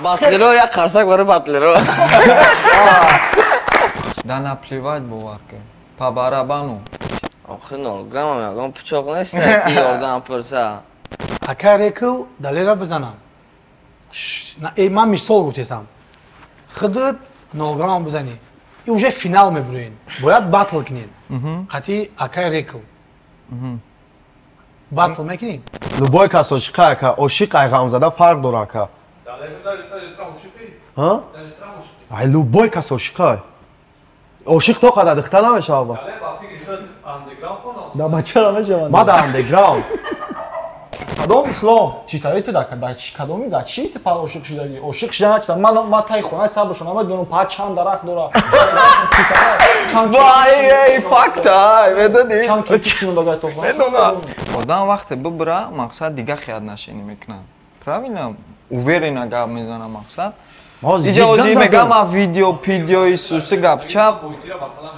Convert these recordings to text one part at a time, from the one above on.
Батлеро я қарсак бары батлеро. Да наплевать буварка. По барабану. Охи 0 грамм ягон пичоқ нест ки ёрдам пурса. Ака рекл далера бизанам. Ман мисол гуфтесам. Худут 0 грамм бизани. И уже финал мебурин. Бояд батл кинин. Қати ака рекл. Батл мекинин. Любой кас ошиқа ака, ошиқ айғамзада фарқ дора ака. Ай любой кас ошиқа. Ошиқ то қадар дихта намешава. Да бачара мешава. Ма да андеграунд. Кадом ислом? Чӣ тарита да карда? Кадоми да? Чӣ типа ошиқ шидаги? Ошиқ шида начида. Ма таи хона сабашон намедонам па чанд дарахт дора. Вай, эй, факта, медони? Чанд кичин дагай то. Медонам. Одам вақте бибра, мақсад дига хият нашини мекунад. Правильно? Уверена гап мезана мақсад. Иҷозӣ мегам а видео Исуси гапчап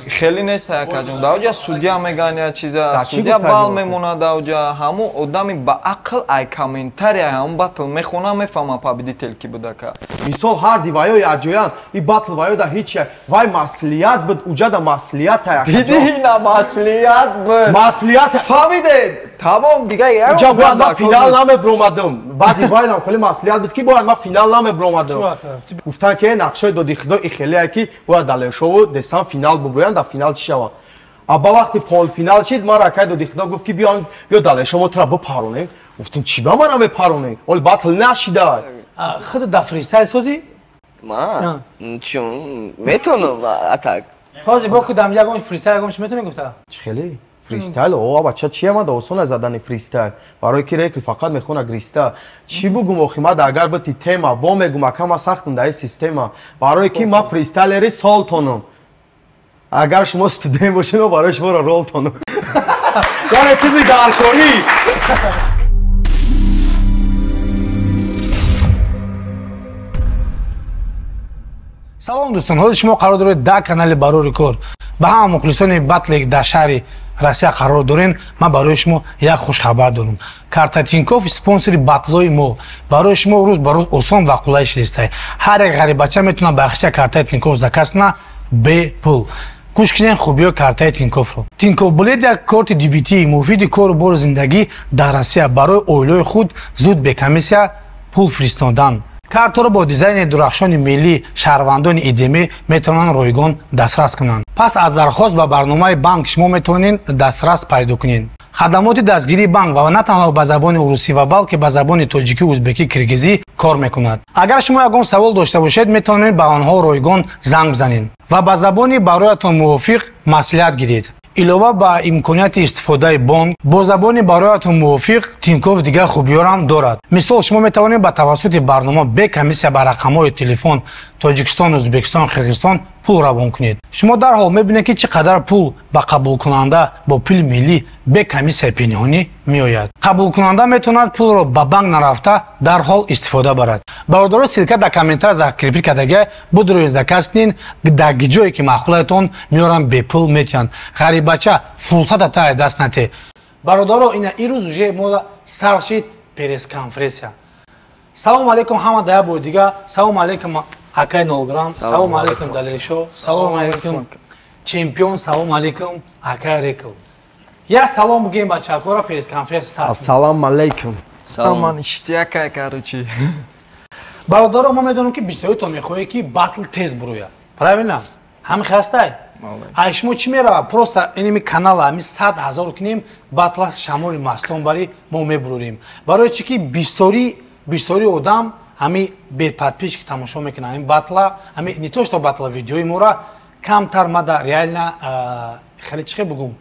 хеле нест якаҷон. Даоҷа судя меган чиза, судя бал мемонад даоҷа ҳамун одами ба ақл ай комментария ҳамун батл мехона мефаҳма победитель ки будака. Мисол ҳар диваё яҷоян, и батл ваё да ҳеч вай маслият буд, уҷа да маслият ая. Диди ина маслият буд. Маслият фаҳмиде? Тамом дига як. Уҷа бояд ма финал намебромадам. Баъди вайдам хеле маслият буд ки бояд ма финал намебромадам. Гуфтан ки нақшаи доди худо ихеле ки бояд далешову дестан финал бубоян да финал чӣ шава. Аба вақти полфинал шид ма ракаи доди худо гуфт ки биё далешово тра бипаронем. Гуфтем чӣ ба мана мепаронем? Ол батл нашида. Худ да фристайл созӣ? Ма? Чун метонам атак. Ҳозир бо кудам ягон фристайл ягонш метонӣ гуфта? Чӣ хеле? Фристайл? О, бача чӣ амада осон задани фристайл. Барои ки рекл фақат мехона гриста. Чӣ бугум охи ма да агар бити тема бо мегум акама сахтам да система. Барои ки ма фристайлери сол тонам. Агар шумо студент бошед мо барои шуморо рол тонам. Яъне чизи даркорӣ. Салом дӯстон, ҳозир шумо қарор доред дар канали Барори Кор. Ба ҳама мухлисони батле дар шаҳри Россия қарор дорен, ман барои шумо як хушхабар дорам. Карта Тинькофф спонсори батлои мо. Барои шумо рӯз ба рӯз осон ва қулай шидистай. Ҳар як ғарибача метавона ба хишча картаи Тинькофф заказ кунад бе пул. Гӯш кунед хубиёи картаи Тинькоффро. Тинькофф Блед як корти дебитии муфиди кору бори зиндагӣ дар Россия барои оилаи худ зуд бе комиссия пул фиристодан. Картаро бо дизайни дурахшони миллии шаҳрвандони идеме метавонанд ройгон дастрас кунанд. Пас аз дархост ба барномаи банк шумо метавонед дастрас пайдо кунед. хадамоти дастгирии банк ва на танҳо ба забони урусӣ ва балки ба забони тоҷикӣ, ӯзбекӣ, киргизӣ кор мекунад. Агар шумо ягон савол дошта бошед, метавонед ба онҳо ройгон занг бизанед ва ба забони бароятон мувофиқ маслиҳат гиред. Илова ба имконияти истифодаи бонк бо забони бароятон мувофиқ Тинькофф дигар хубиёрам дорад. Мисол шумо метавонед ба тавассути барнома бе комиссия ба рақамҳои телефон Тоҷикистон, Ӯзбекистон, Қирғизистон пул равон кунед. Шумо дарҳол мебинед ки чӣ қадар пул ба қабулкунанда бо пули миллӣ бе комиссия пинҳонӣ меояд. Қабулкунанда метавонад пулро ба банк нарафта дарҳол истифода барад. Бародаро силка дар комментар закрепи кардага будрои заказ кунед, дар ҷое ки маъқулатон меорам бепул метиҳанд. Ғарибача фурсата тае даст нате. Бародаро ина ирӯз уже мо сар шид пресс-конференсия. Салом алейкум ҳама да бо дига. Салом алейкум Акай Нолграм, салом алейкум Далешо, салом алейкум чемпион, салом алейкум Акай Рекл. Я салом бигем бачакора пресс-конференсия сар. Ассалому алейкум. Аман иштиякай короче. Бародаро мо медонам ки бистоитон мехоҳед ки батл тез бурояд. Правильно? Ҳами хастай? Ай шумо чӣ мерава? Просто иними канала ҳами 100,000 кунем батла шамоли мастон бари мо мебурорем. Барои чӣ ки бисёри одам ҳами беподписчики тамошо мекунанд. Ҳами батла, ҳами не то что батла видеои мора камтар мада реально хеле чӣ бугум.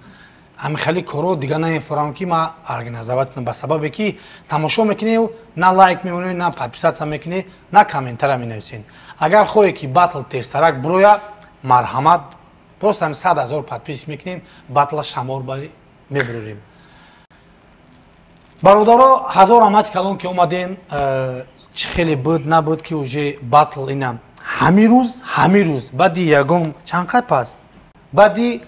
Ҳами хеле коро дига наинфорам ки ма организовать кунам ба сабабе ки тамошо мекунем, на лайк мемонем, на подписаться мекунем, на комментария менависем. Агар хоҳе ки батл тезтарак буроя, марҳамат, просто ҳами 100,000 подпис мекунем, батла шамор бари мебурорем. Бародаро, ҳазор рамат калон ки омаден, чӣ хеле буд набуд ки уже батл инам ҳами рӯз баъди ягон чанд қад пас баъди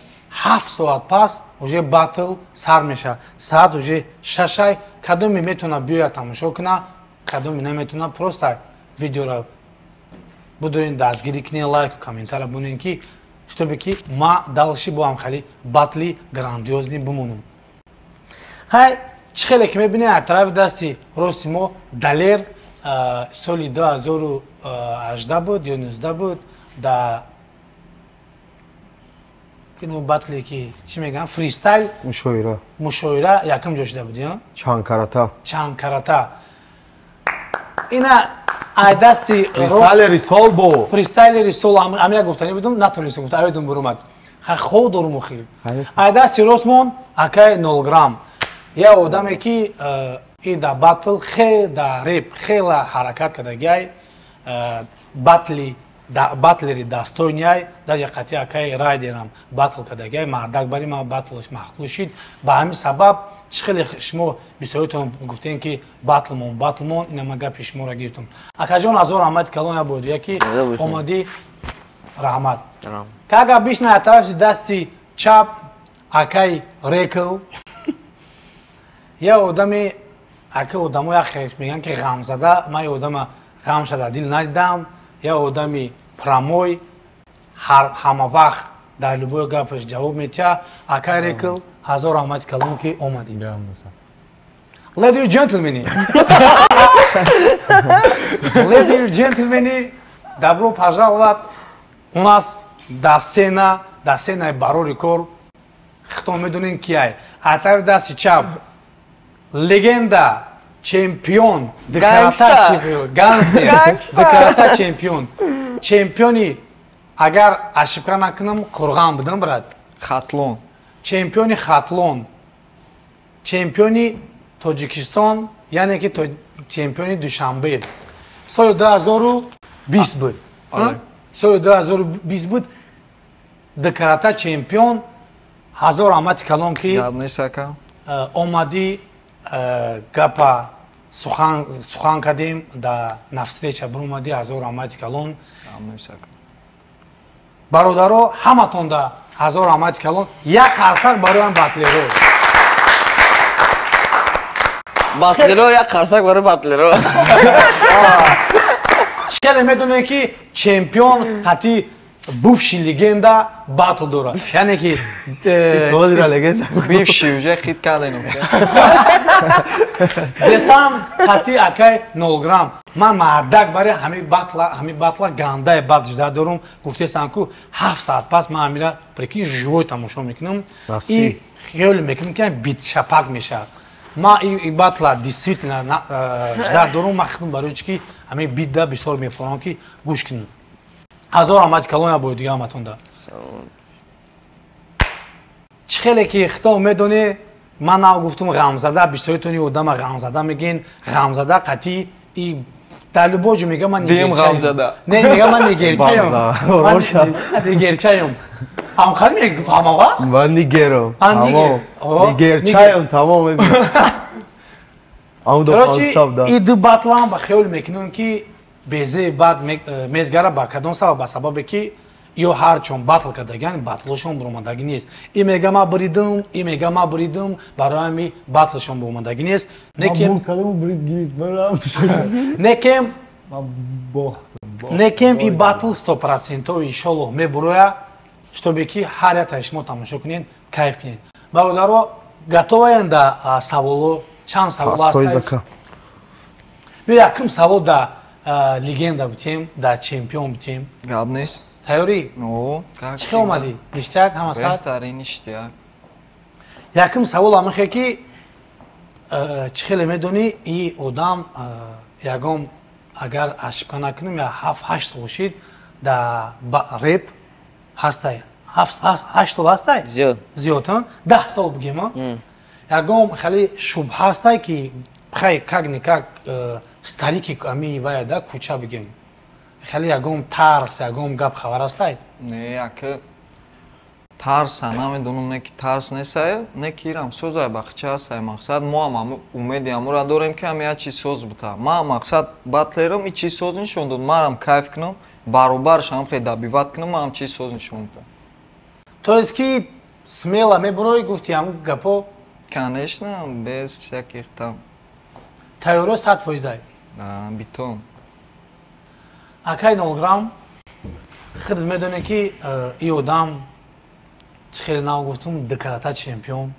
7 соат пас уже батл сар меша. Саат уже 6 кадоме метавона биёяд тамошо куна, кадоме наметавона просто видеоро будурин дастгирӣ кунен, лайку комментария бунен ки чтобы ки ма далши бо ҳам хеле батли грандиозни бимонам. Хай чӣ хеле ки мебинем аз тарафи дасти рости мо далер соли 2018 буд ё 19 буд да кино батле ки чӣ мегӯям фристайл мушоира якум ҷо шуда буд ё чанкарата ина ай дасти фристайлери сол амина гуфтанӣ будум натонистам гуфта аёдум буромад хо дорум хеле ай дасти ростмон акай 0 грамм я одаме ки и да батл хе да реп хела ҳаракат кардагиай батлери дастойниай даже қати акай райдерам батл кардагиай мардак бари ма батлш маҳқул шид ба ҳамин сабаб чӣ хеле шумо бисёритон гуфтем ки батлмон инама гапи шуморо гирифтам акаҷон ҳазор раҳмати калон я боду яки омадӣ раҳмат ка агар бишнай тарафи дасти чап акай рекл я одаме ака одамо яхе мегӯям ки ғамзада ман одама ғамша дар дил надидам я одами прамой ҳама вақт дар любой гапаш ҷавоб метиҳа акай рекл ҳазор раҳмати калон ки омадӣ Ladies and gentlemen, добро пожаловать у нас до сцена Барори Кор. Хто медонен кияй? А тарафи дасти чап легенда, чемпион, гангстер, чемпион. Чемпиони, агар ошибка накунам, Қурған будам, брат. Хатлон. Чемпиони Хатлон. Чемпиони Тоҷикистон, яъне ки чемпиони Душанбе. Соли 2020 буд. Соли 2020 буд. Карата чемпион ҳазор раҳмати калон ки омадӣ гапа сухан кардем да навстреча биромадӣ ҳазор раҳмати калон. Бародаро ҳаматон да ҳазор раҳмати калон. Як қарсак бароям батлеро. Батлеро як қарсак барои батлеро. Чӣ медонем ки чемпион қати бывший легенда батл дорад. Яъне ки бывший уже хит кардем. Десам қати акай 0 грамм. Ман мардак бари ҳами батла гандае батл жда дорум. Гуфтестам ку 7 саат пас ман амира прикинь живой тамошо мекунам. И хёле мекунам ки бит шапак мешавад. Ма и батла действительно жда дорум. Ман худам барои чӣ ки ҳамин бидда бисёр мефорам ки гӯш кунам. ҳазор раҳмати калон я бои дига ҳаматонда. Чӣ хеле ки хто медоне ман нав гуфтум ғамзада бисёритони одама ғамзада мегӯен. Ғамзада қати и дар любой ҷо мегӯям ман ғамзада. Не мегӯям ман нигерчаём. Нигерчаём. Ҳамхали мегуфт ҳама вақт? Ман нигером. Нигерчаём тамом мебинам. Короче, иду батлам ба хёл мекунам ки безе бад мезгара ба кадом сабаб ба сабабе ки ё ҳарчон батл кардагиан батлошон буромадагӣ нест. И мега ма буридам барои батлошон буромадагӣ нест. Некем и батл 100% иншоллоҳ мебуроя, чтобы ки ҳар як шумо тамошо кунед, кайф кунед. Бародаро готоваен да саволо, чанд савол ҳастад? Якум савол да легенда бутем, да чемпион бутем. Гап нест. Тайёрӣ? Чӣ хел омадӣ? Ништяк ҳама сар? Беҳтарин ништяк. Якум савол ҳамахе ки чӣ хеле медонӣ и одам ягон агар ошибка накунам я 7-8 бошид да реп ҳастай. 8 сол ҳастай? Зиёд. 10 сол бигем. Ягон хеле шубҳа ҳастай ки хай как-никак старики ами вая да кӯча бигем. Хеле ягон тарс, ягон гап хабар ҳастай? Не, яка тарса, намедонам не ки тарс несай, не ки ирам созай бахча ҳастай мақсад. Мо ҳам умеди ҳамура дорем ки ҳами ячи соз бута. Ман мақсад батлерам ичи соз нишон дод. Манам кайф кунам, баробарш ҳам хе дабиват кунам, ман ҳамчи соз нишон дод. То есть ки смело мебурои гуфти ҳаму гапо? Конечно, без всяких там. Тайёро 100%? Битом. акай нолграм худ медоне ки ин одам чӣ хеле нав гуфтум декарата чемпион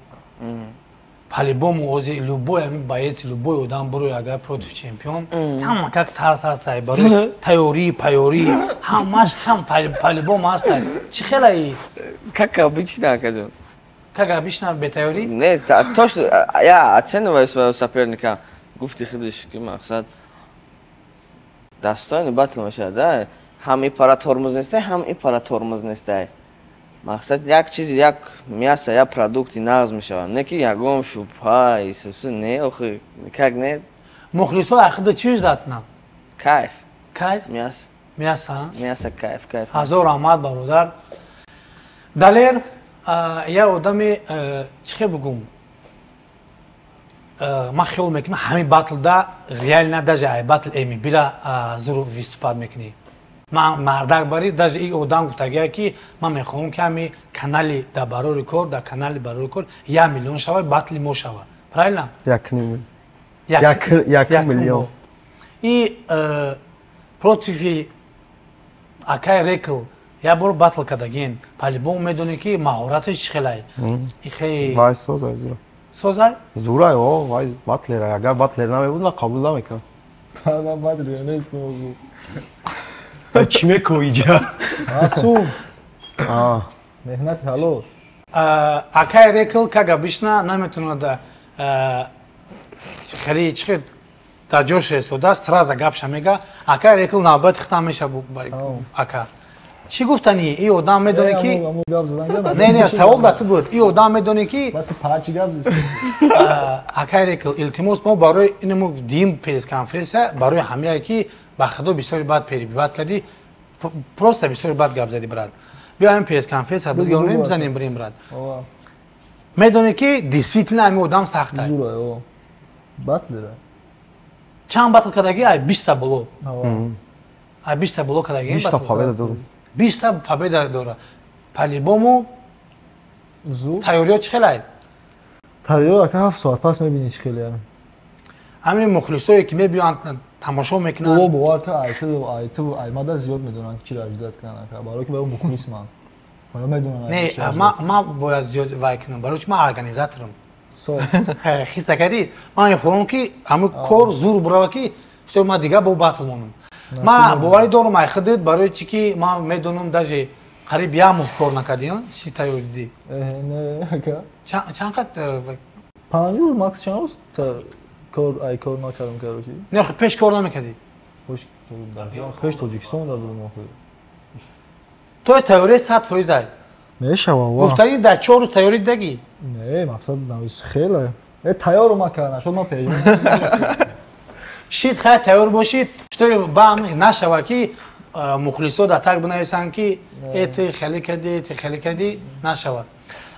по-любому ози любой боец любой одам бурои агар против чемпион там как тарс ҳастай барои тайёрӣ пайёрӣ ҳамаш там по-любому ҳастай чӣ хеле Как обычно, Акадон. как обычно бетайёрӣ Не, то, что я оцениваю своего соперника, гуфти хидиш ки мақсад достойный батл бошад, да? Ҳам ипара тормоз нестай, ҳам ипара тормоз нестай. Мақсад як чиз, як мясо, як продукти нағз мешавад. Не ки ягон шубҳа, исуси, не, охи, как не? мухлисо ахида чӣ ждатна Кайф. кайф Мясо. мясо Мясо, кайф, кайф. ҳазор раҳмат бародар далер я одаме чӣ хел бигум ман хиёл мекунам ҳамин батлда реально даже ай батл эми бира зур виступат мекунӣ ман мардак барӣ даже ин одам гуфтагия ки ман мехоҳам ки ҳами канали да барори кор да канали барори кор 1 миллион шавад батли мо шавад правильно 1 миллион и против акай рекл я бор батл кардагин по-любому медоне ки маҳораташ чӣ хелае вай созай зура созай зурай о вай батлера агар батлер намебуд на қабул намекардам من بعد نیستم بگو چی میکنی اینجا معصوم مهنت حلال акай рекл как обычно наметонад хеле чӣ дар ҷош истода сразу гапша мега акай рекл навбат хитам меша ака чӣ гуфтани ин одам медоне ки не савол да ту буд ин одам медоне ки акай рекл илтимос мо барои инмо дим пресс-конференсия барои ҳамае ки ба худо бисёри бад перебиват кардӣ просто бисёри бад гап задӣ брат биёем пресс-конференсия бизгардонем бизанем бирем брат медоне ки действительно ҳамин одам сахтае чанд батл кардаги ай 20 боло ай 20 боло кардаги 20 победа дорам 20 победа дора по-любому тайёриё чӣ хелае تایید که 7 ساعت پس میبینی چی خیلی همین مخلصایی که میبینن تماشا میکنن او باور که آیت و مادر زیاد میدونن چی را اجازه کنن برای که برای مخلص من من میدونم نه ما باید زیاد وای کنم برای که ما ارگانیزاتورم خیسا کردی من میفهمم که همون کار زور برای که شما ما دیگه با باتل مونم ما باوری دارم ای خودت برای چی که ما میدونم داشه قریب یا کار نکردیم چی تایید دی نه که چند قد 5 روز ماکس چند روز کار کار نکردم که روزی نه خب پیش کار نمیکردی پیش تاجیکستان در بودم تو تئوری 100% داری میشه واو گفتنی در 4 روز تئوری دگی نه مقصد نویس خیلی تیار ما کردن شد ما پیش شید خیلی تیار باشید شتوی با هم نشوه که مخلصو در تک بنویسن که ایت خیلی کردی ایت خیلی کردی نشوه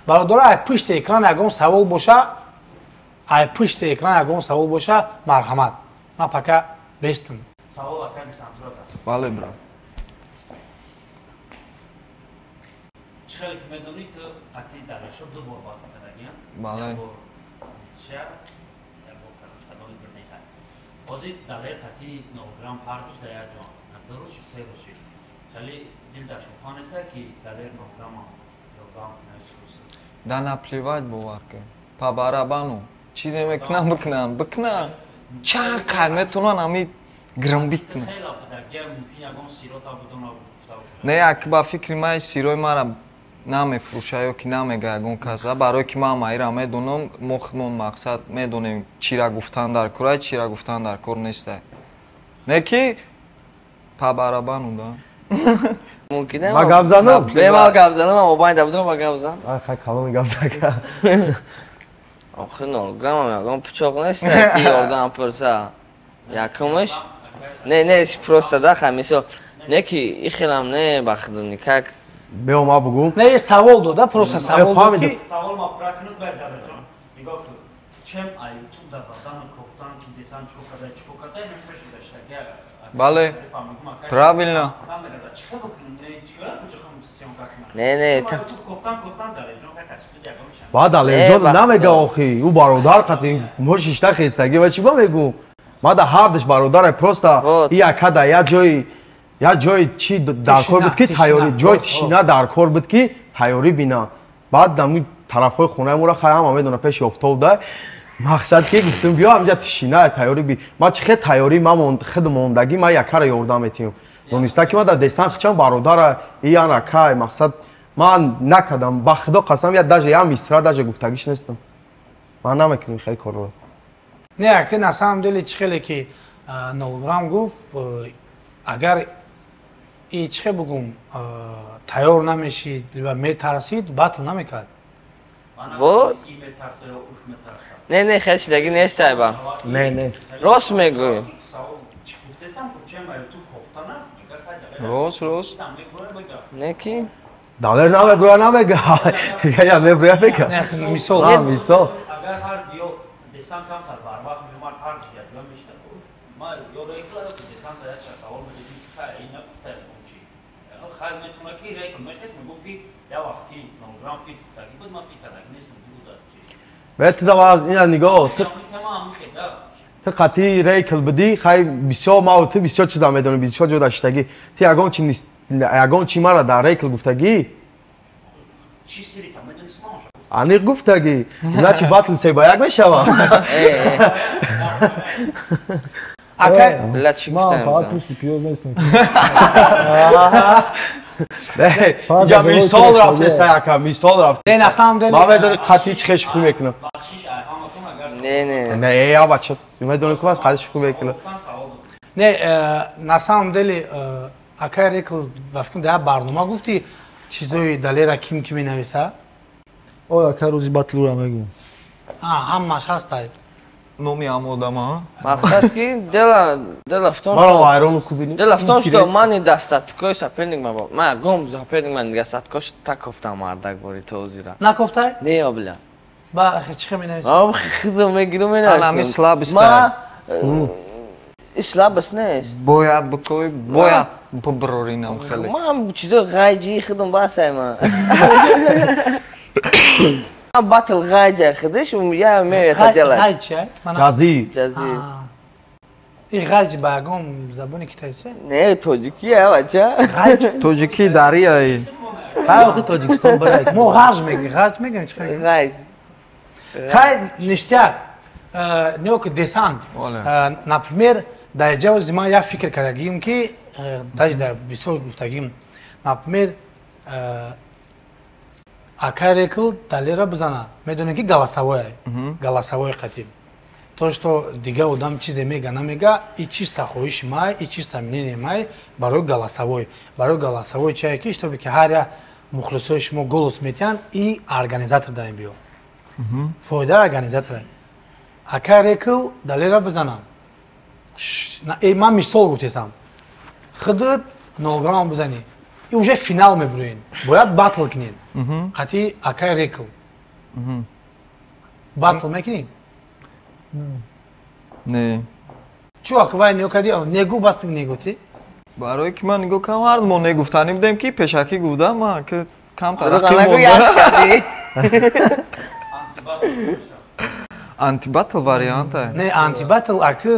برادر ای پشت اکران اگه سوال باشه ای پشت اکران اگه سوال باشه مرحمت ما پکا بیستم سوال اکران سمتراتا بله برا چخیلی که میدونی تو قطعی درشو دو بار باید کردگیم بله شهر یا با کروشکدانی بردیخه بازی دلیر قطعی 9 گرم پردش در یک جان درست شد 3 روز شد خیلی دل در شبخان است که دلیر 9 گرم да наплевать бовар ки па барабану чизе мекунам бикунам чанд қад метавонан ҳами грамбит кунам не як ба фикри ман сирои маро намефурӯша ё ки намега ягон каса барое ки ман маира медонам мо худмон мақсад медонем чира гуфтан дар корай чира гуфтан дар кор нестай не ки па барабану да ممکنه ما گپ زنم به ما گپ زنم ما باید دبودم ما گپ زنم خیلی کلام گپ زنم آخه 9 گرم هم یکم پیچاق نیست که یاردم پرسا یکمش نه پروستا ده خمیسا نه که این خیلی هم نه بخدونی که بیام ما بگو نه یه سوال داده پروستا سوال داد که سوال ما پراکنت باید داده جان نگاه کن چم ایوتوب در زدن کفتن که دیسان چوکاده نمیشه داشته که бале правильно не баъд алерҷон намега охи ӯ бародар қати мо шишта хестагӣ ва чӣ ба мегӯ мада ҳардаш бародаре просто и якада як ҷои یا جای چی در کار بود که تیاری جای تشینا در کار بود که تیاری بینا بعد دمی طرفای خونه ما را خیام آمدن پیش افتاده مقصد که گفتم بیا همینجا تشینا تیاری بی ما چه تیاری ما خود موندگی ما یک کار یوردم میتیم دونسته که ما در دستان خچم برادر ایان رکای مقصد من نکردم با خدا قسم یا داج یا میسرا داج گفتگیش نیستم من نمیکنم خیلی کار رو نه که на самом деле چخلی که نولگرام گفت اگر ای چه بگم تیار نمیشید و میترسید باطل نمیکرد Вот. И метарса, я уж метарса. نه خیلی شدگی نیست با نه راست میگوی Гуфтестам, чем я тут кофтана, Рост. نه کی دلار نمیبره نمیگه یا میبره بگه نه مثال مثال Agar har dio desan kam tar barbaq memar har ya jom mishta. Ma yo rekla yo desan ta ya savol me dedim ki khay ina gufta bunchi. Yani khay metuna ki rekla mehes me gufti ya vaqti nogram fit gufta ki bud ma fit ana nism buda chi. وقتی دواز اینا نگاه Tamam khida. تو قطعی ریکل بدی خیلی بسیار ما و تو بسیار چیزا میدونی بسیار جدا شدگی تی اگون چی نیست اگون چی مرا در ریکل گفتگی Chi siri tam medun smash. انی گفتگی نه چی باطل سی با یک میشوا اگر لا چی من فقط گفتم پوستی پیاز نیستم نه اینجا مثال رفته سیاکا مثال رفته نه на самом деле ما میدونی قطعی چی خیش خوب میکنم Bakshish ayhamatun agar نه نه یا بچه میدونی که من قطعی خوب میکنم koftan savol. не на самом деле اگر рекл ва фикрам да барнома гуфти чизои далера ким ки менависа آیا که روزی بطل رو میگم ҳамаш ҳастай Номи амодама. мақсад ки дела в том مرا что وایرون خوب بینی дела в том что мани да статкои соперник ма гом соперник ман дига статкош так кофта мардак бори тозира накофтай не обля ба чихе менависа ам худо мегиру Анами менависам слабистай. ма слабост нест Бояд бикои, бояд поброринам хеле. ма чизо гайҷи худум басай ма батл гайҷа худиш я меёта дела ғайҷ чия جازی ҷази и ғайҷ ба ягон забони китайсе не тоҷикия бача ғайҷ Тоҷики дарияи. خیلی تاجیکستان برای мо ғарҷ мегӯем ғарҷ мегӯем чихе гайҷ хай ништяк нео ки десант Оле. например дар ҷавози ман як фикр кардагим ки даже дар бисёр гуфтагим например акай рекл далера бизана медонем ки галасавое қатиб то что дига одам чизе мега намега и чиста хоҳиши май и чиста мнение май барои галасавой чие ки чтобы ки ҳар як мухлисои шумо голос метиҳанд и организатор дар ин биё фоидаи организатора акай рекл далера бизанам ман мисол гуфтесам худут нолграм бизанӣ и уже финал мебурӯед бояд батл кунед қатъи акай рекл батл мекунед Не. чӯ аквай нигоҳ кардӣ негӯ батл негуфтӣ барое ки ман нигоҳ кардам ҳар мо негуфтанӣ будем ки пешакӣ гуфтам ман ки кам тараққӣ нагӯ як кардӣ антибатл варианта не антибатл аки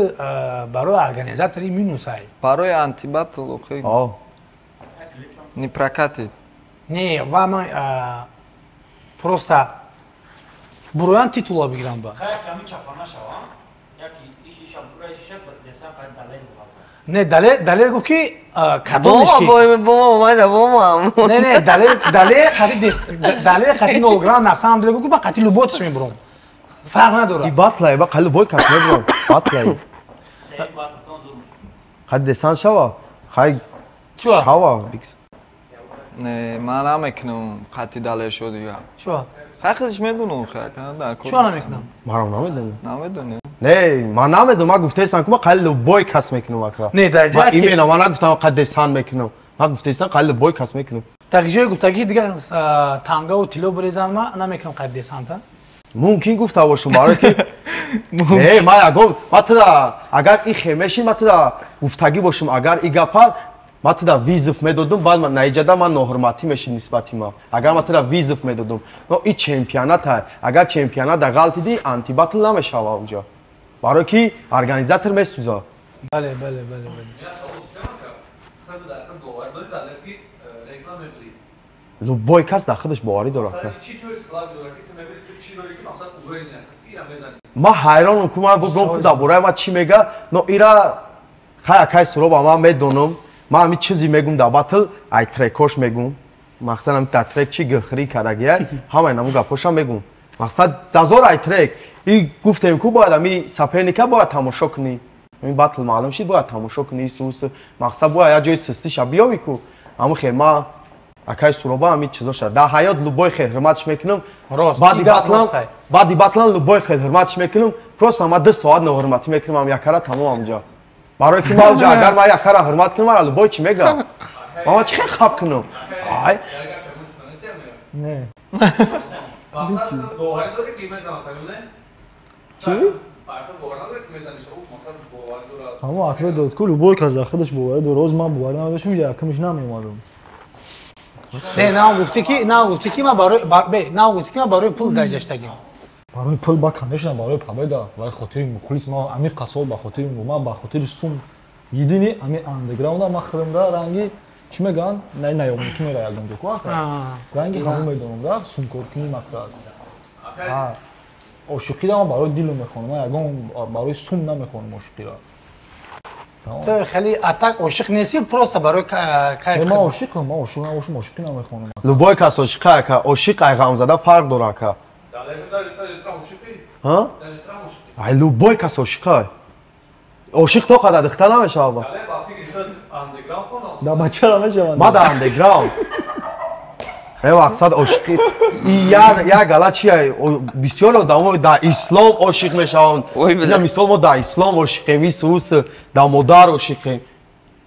барои организатори минусай барои антибатл охи آه не прокатит не ва ман просто буроян титула бигирам ба Khay kami chapana shava. Yaki ishi shabura ishi desan kay dalay bulalta. не далер гуфт ки бома кадомиш бома омада бомам не далер қати нолграм на самом деле гуфт ба қати люботиш мебурам фарқ ای надорад باطلای با خیلی بای کس نبرم باطلای Sey batton durum. خیلی دستان شوا خیلی чуа شوا بیکس не ман намекунам қати далер шуд я чуа ҳақидиш медунам хакан дар чуа намекунам مرام نمیدونم намедуни نه من نمیدونم من گفته ایستم که من خیلی بای کس میکنم اکرا не дар من ҷое ки ایمینا من نگفتم خیلی دستان میکنم من گفته ایستم خیلی بای کس میکنم дар ҷое гуфта ки дигар тангаву тилло бирезам ма намекунам қайд десанта ممکن گفته باشم برای که نه من اگر من تدا اگر این خیمشی من تدا گفتگی باشم اگر این گپا من تدا ویزف میدادم بعد من نیجدا من ناحرمتی میشی نسبتی ما اگر من تدا ویزف میدادم نو این چمپیونات های اگر چمپیونات در غلطی دی آنتی باتل نمیشه اونجا برای که ارگانیزاتور میسوزه бале бале бале любой кас дар худаш боварӣ дорад ман ҳайронам ки ман бубром дар бораи ман чӣ мега но ира хай акай суроба ман медонам ман ҳамин чизе мегум дар батл ай трекош мегум мақсад ҳамин дар трек чӣ гахрӣ карагия ҳамаи наму гапоша мегум мақсад зазор ай трек и гуфтем ку бояд ҳамин соперника бояд тамошо кунӣ ин батл маълум шид бояд тамошо кунӣ сус мақсад бояд як ҷои систиша биёвӣ ку ҳамун хел ман акай суроба ҳамин чизоша дар ҳаёт любой хел ҳурматиш мекунам баъди батлан любой хел ҳурматиш мекунам просто ман 2 соат ноҳурматӣ мекунам якара тамом ҳамҷа барое ки ман ҷа агар ман якара ҳурмат кунам мара любой чӣ мега ман чӣ хел хаб кунам ай не чӣ ҳама ответ дод ку любой кас дар худаш боварӣ дорад роз ман боварӣ надоштам якумиш намеомадам не на гуфти ки ман барои пул даҷаштагим барои пул ба конечно барои победа вай хотири мухлис ман ами қасоб ба хотири ман ба хотири сум идини ами андеграунда ман хӯдамда ранги чӣ мегӯянд наёбон ки мера ягон ҷо ку ранги ҳама медонамда сумкоркунӣ мақсад ошиқида ман барои дилу мехонам ман ягон барои сум намехонам ошиқира то хеле атак ошиқ нести просто барои кайф ман ошиқам ман ошиқ набошам ошиқӣ намехонам любой кас ошиқа ака ошиқ ай ғамзада фарқ дора ака ай любой кас ошиқа ошиқ то қадар дихта намешавад дар бачара мешаванд ма дар андеграунд мақсад ошиқи як галат чия бисёр одамон дар ислом ошиқ мешаванд ина мисол мо дар ислом ошиқем и сус дар модар ошиқем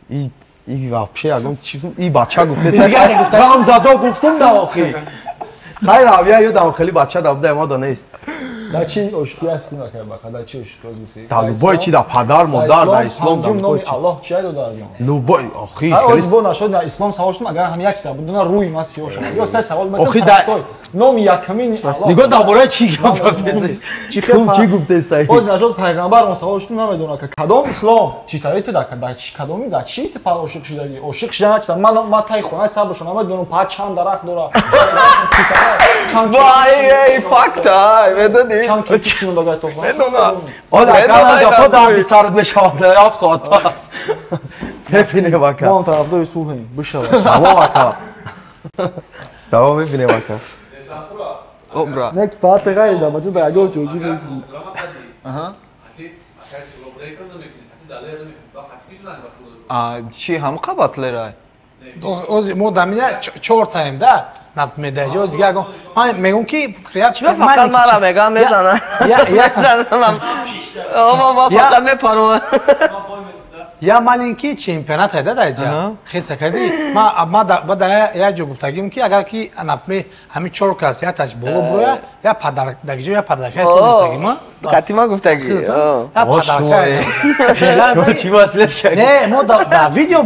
и вообще ягон чиз и бача гуфтегамзадо гуфтум дар охир хайр авия ёдам хеле бача дар буда ма донест дар чӣ ошиқӣ ҳаст ки накард бақа дар чӣ ошиқӣ ҳаст гуфти дар любой чи дар падар модар дар ислом дар номи аллоҳ чӣ додаар любой охир оз бо нашуд дар ислом савол шудам агар ҳам як чиз будна рӯи ман сиёҳ шуд ё се савол метавон номи якамини аллоҳ нигоҳ дар бораи чӣ гап рафтест чӣ гуфтест оз нашуд пайғамбар он савол шудам намедонам ки кадом ислом чӣ тариқи дар кадоми дар чӣ типа ошиқ шудагӣ ошиқ шуда начида ман таи хонаи сабршон намедонам па чанд дарахт дора вай факта медони чанд кичин багай то гапо дарди сард мешавад 7 соат пас мебинем ака мон тарафдори сулҳем бишавад тамом ака тамом мебинем ака обра нек фаъат ғайри дар бача дар ягон ҷоҷи нести чӣ ҳамқа батлерай ози мо дамия 4 таем да нап медаҷи оз дига ягон ман мегум ки фақат мара мегам мезанам мезанам ма фақат мепаровам я маленький чемпионат айда даҷа хел сакади ма бада як ҷо гуфтагим ки агар ки напме ҳамин 4 кас яташ боло буроя я падардаҷо я падаракай гуфтагим қатима гуфтаги чӣ маслиҳат кардӣ не мо дар видео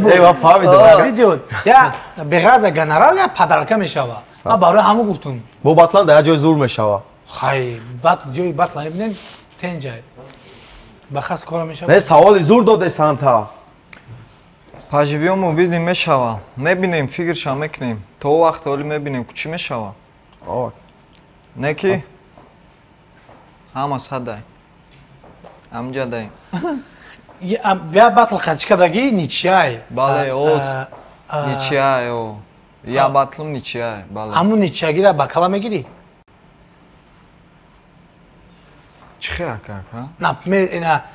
видео я беғаза генерал я падарака мешава ман барои ҳаму гуфтум бо батлан дар як ҷои зур мешава хай ҷои батла мебинем тенҷай бахас кора мешава не саволи зур додесанд та па живёму видим мешава мебинем фикрша мекунем то вақт оли мебинем ку чӣ мешава не ки ҳама садай амҷадаем я батл хачкадаги ничай бале оз ничай я батлум ничай бале ҳамун ничайгира бакала мегирӣ чӣ хеякак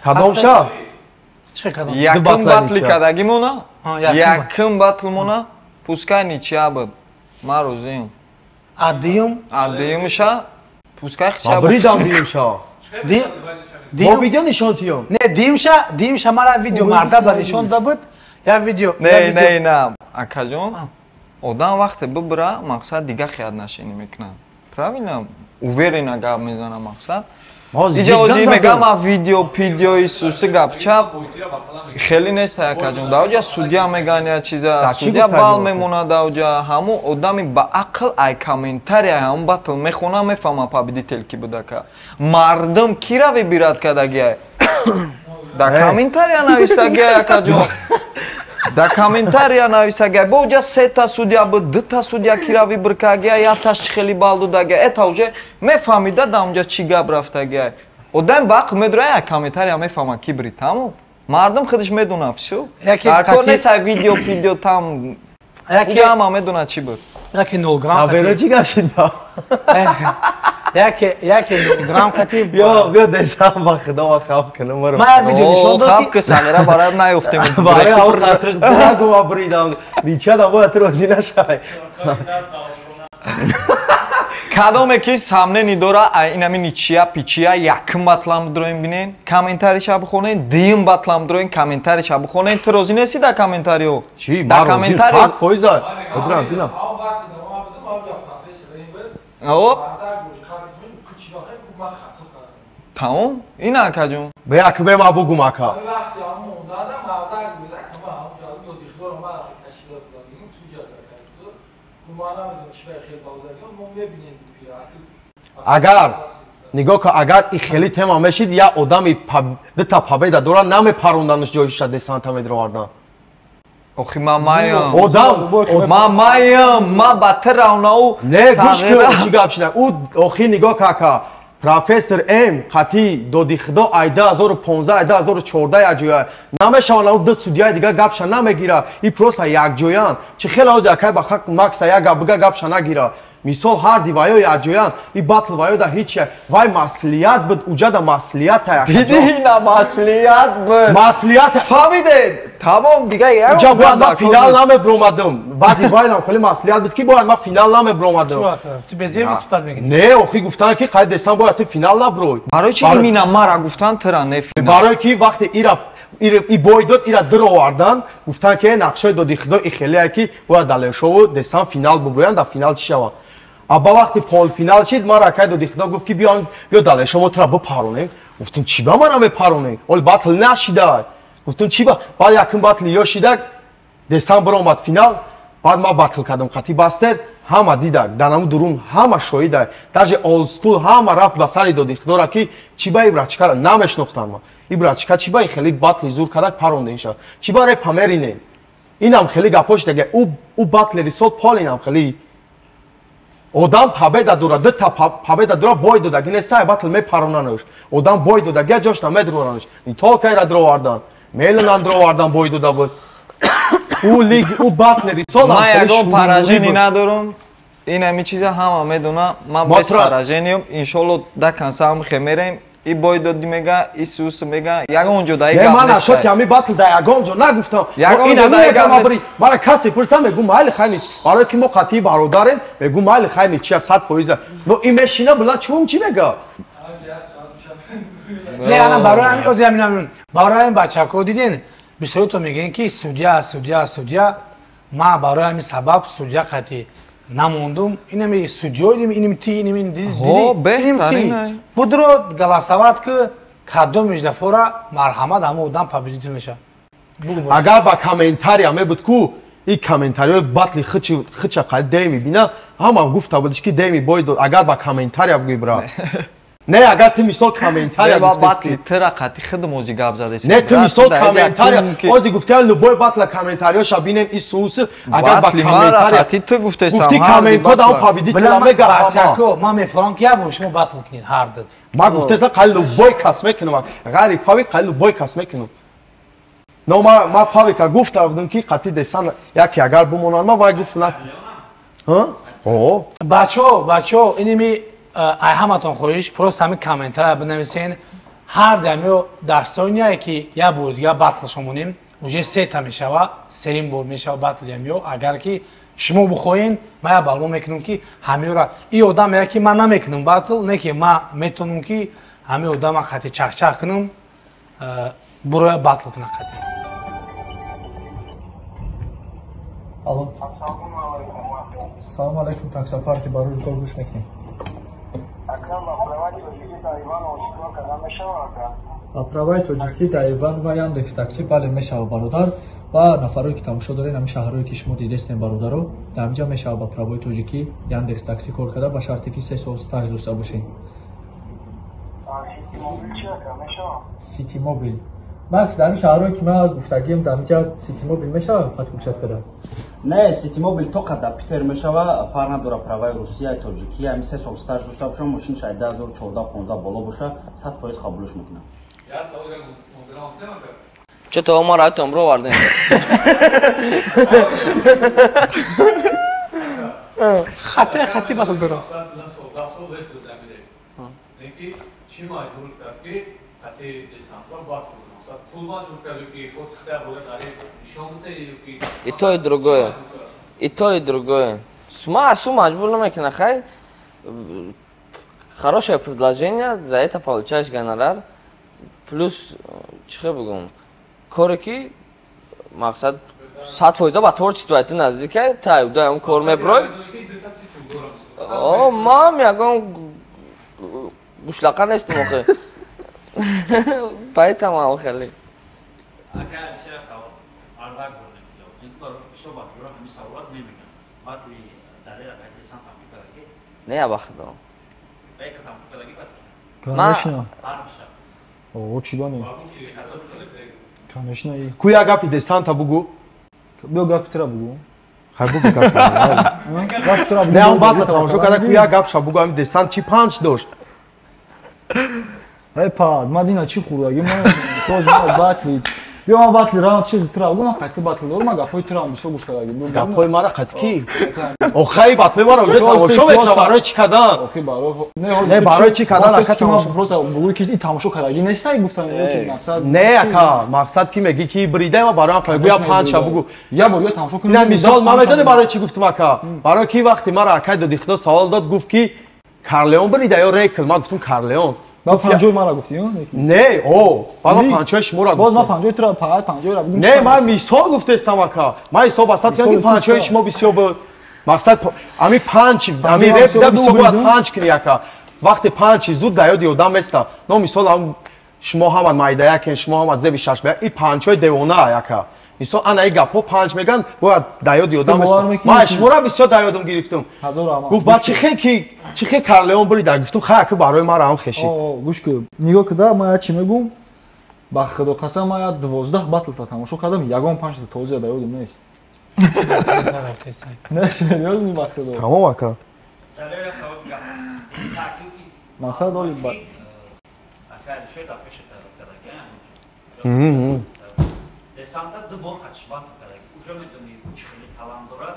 кадомша якум батли кадагимона якум батлмона пускай ничия буд ман розиам адиюмша пускай хичабридам мо видео нишонтиём не димша мара видео марда ба нишонда буд я видео не акаҷон одам вақте бибира мақсад дига хият нашинӣ мекунад правильно уверена гап мезана мақсад иҷозӣ мегам а видеои суси гапчап хеле неста якаҷон даоҷа судя меган я чиза судя бал мемонад даоҷа ҳамун одами ба ақл ай комментария ҳамун батл мехона мефаҳма победитель ки будака мардум кира вибирад кадагия дар комментария нависагия якаҷон Da комментария нависагай. Боҷа 3 та судя буд, 2 та судя кира вибркагия, я таш хели балдудагия. Эта уже мефамида да унҷа чӣ гап рафтагия. Одам бақ медура я комментария мефама ки бритаму. Мардум худаш медуна всё. Ҳар неса видео там. Унҷа ҳама медуна чӣ буд. Яке 0 грамм. Абера чӣ гап шида? Яке 0 грамм хати. Бё десам ба худо ва хавф кунам маро. Ма видео нишон дод. Хавф кисагира барам наёфтем. Барои ҳав қатиқ дагу ва бридам. Бича да бояд розӣ нашай. Кадоме ки самнени дора инами ничия пичия якм батлам дроин бинен комментариша бихонен дим батлам дроин комментариша бихонен ту розӣ неси да комментарио чӣ ма розӣ фат фойза одрам бинам ао тамом ина акаҷон ба якме ма бугум ака агар нигоҳ кун агар и хеле тема мешид як одами дута победа дора намепаронданаш ҷойиша десанта медровардан охи мамаям одам ма баттар равнау не гӯш кун чӣ гап шида ӯ охи нигоҳ кун ака профессор м қатъи доди худо ай 2015 ай 2014 якҷоя намешаванд ӯ ду судяи дига гапша намегира и просто якҷоянд чӣ хеле ҳози акай ба хақ макса як гап бига гапша нагира мисол ҳар ди ваё якҷоянд и батл ваё да ҳеч вай маслият буд уҷа да маслият диди ина маслият буд маслият фаҳмиде тамом дига як уҷа бояд ма финал намебиромадам баъди вайдам хеле маслият буд ки бояд ма финал намебиромадам ту безем суҳбат мекунӣ не охи гуфтанд ки қайд десам бояд ту финал набирой барои чӣ имина мара гуфтанд тира не финал барое ки вақте и бой дод ира дировардан гуфтанд ки нақшаи доди худо и хелея ки бояд далешову десам финал буброянд дар финал чӣ шавад аба вақти полфинал шид ма ракай доди худо гуфт ки биё далеша мо тура бипаронем гуфтем чӣ ба мара мепаронем оли батл нашида гуфтем чӣ ба баъд якум батли ё шида десам биромад финал баъд ма батл кардам қатъи бастер ҳама дидак дар наму дурун ҳама шоҳида даже олдскул ҳама рафт ба сари доди худора ки чӣ ба ибрачкара намешнохтам ма ибрачка чӣ ба хеле батли зур кадак паронден шав чӣ ба репамеринен инам хеле гапош дага ӯ батлери сол полинам хеле одам победа дора дута победа дора бой додаги нестай батл мепаронанаш одам бой додаги ҷош намедроранаш итолкайра дровардан меланан дровардан бой дода буд ӯ батлери сол ма ягон поражение надорам ин ҳами чиза ҳама медона ма без поражением иншолло да консам хемерем и бой доди мега и сус мега ягон ҷо даи гап нест ман ами батл да ягон ҷо нагуфтам ягон ҷо даи гап нест мара касе пурсам мегум майли хайни барое ки мо қатъи бародарем мегум майли хайни чи 100%. Но ин мешина була чум чӣ мега не ана барои ҳамин ози ҳамин барои ҳамин бачаҳко дидин бисёрто мегӯянд ки судя ма барои ҳамин сабаб судя қатъи намондум инами судёи иним ти иним диди будро галасавад ки кадомеш дафора марҳамат ҳама одам победител меша агар ба комментария мебуд ку и комментариои батли хича қайд деми бина ҳама гуфта будиш ки деми бой дод агар ба комментария бигӯй бра не агар ту мисол комментария батли тира қатъи хидм ози гап задаси не ту мисол комментария ози гуфтиян любой батла комментариоша бинем и сус агар ба комментария қатъи ту гуфтесам гуфти комментко да победителя мега ма мефаҳмам ки ябор шумо батл кунед ҳар дад ма гуфтесам қайд любой кас мекунам ғайри фавик қайд любой кас мекунам но ма фавика гуфта будам ки қатъи десан яке агар бимонад ма вай гуфт бачаҳо иними ай ҳаматон хоҳиш просто ҳамин комментария бинависен ҳар дамиё дастойния ки як бори дига батл шумонем уже сета мешава сеюм бор мешава батл ямё агар ки шумо бихоҳен ма як балво мекунам ки ҳамеёра и одам меяд ки ман намекунам батл не ки ма метавонам ки ҳамин одама қатъи чахчах кунам буроя батл кунам қатъи алло салом алайкум таксафар ки барои кор гӯш мекунем аправаи тоҷикӣ дар иван ва яндекс такси бале мешава бародар ва нафарои ки тамошо доред ҳамин шаҳрҳое ки шумо дидестем бародаро дар ҳаминҷа мешава ба правои тоҷикӣ яндекс такси кор карда ба шарте ки 3 сол стаж дошта бошед сити мобил макс дами шаҳро ки ман гуфтагим дамиҷа ситимобил мешавад подключат кардан не ситимобил то қадда питер мешава фарқ надора праваи русия тоҷикия ами 3 сол стаж дошта бошам мошин шаид 2014-15 боло боша 100% қабулш мекунам чето мо раҳатон бро вардем хати батл дора چی مجبور کرد که حتی دسامبر باید کنم. مثلا پول مجبور کرد که فسخته بود داره نشان بده که и то и другое и то и другое су маҷбур намекунад хай хорошее предложение за это получаешь гонорар плюс чӣ бигум коре ки мақсад 100% ба творчествои ту наздика тай даём кор меброй о мам ягон гушлақа нестим охе поэтому хеле اگر شهر سوار آلوار بودن که این کار صحبت رو همی سوار نمیکنن وقتی دلیل باید دستان تماشا کردی не я бахдо باید تماشا کردی باید конечно барша о чибани конечно и куя гапи десанта бугу биё гапи тира бугу хай бугу гапи тира бугу не он батла тамошо карда куя гап ша бугу ами десант чи панч дошт айпад мадина чӣ хурдаги ман тоз батли биё ман батли раунд чиз тира бугу ман қайти батл дорум ман гапҳои тира бисёр гӯш кардаги гапҳои мара қатки охаи батли мара уҷа тамошо мекунам барои чӣ кардан охи барои не барои чӣ кардан ака тамошо просто бугӯи ки ин тамошо кардаги нестай гуфтам ки мақсад не ака мақсад ки меги ки бридай ма барои ман гӯя панча бугу я бор я тамошо ина мисол ман медони барои чӣ гуфтам ака барои ки вақти мара акай доди худо савол дод гуфт ки карлеон бридай ё рекл ман гуфтам карлеон ба панҷои мара гуфти не о ман панчои шуморо боз ман панҷои тира фақат панҷои ра не ман мисол гуфтестам ака ман ҳисоб ҳастад ки панчои шумо бисёр буд мақсад ами панч ами реп да бисёр буд панч кини ака вақти панчи зуд да ёди одам места но мисол ам шумо ҳамат майдая кен шумо ҳамат зеби шаш бия и панчои девона ака мисол ана и гапҳо панч меган бояд да ёди одам места ман шумора бисёр да ёдам гирифтам гуфт ба чӣ хе карлеон бурида гуфтам хай ака барои мара ҳам хеши гӯш кӯ нигоҳ куда ман я чӣ мегӯм ба худо қасам ман я 12 батлта тамошо кардам ягон панчта тоза да ёдам нест не сериозно ба худо тамом ака دلیل سوال تحقیقی مقصد داری با اگر شد افش کردگی دسانتا دو بار قچبان کردگی уже میدونی چه خیلی талант داره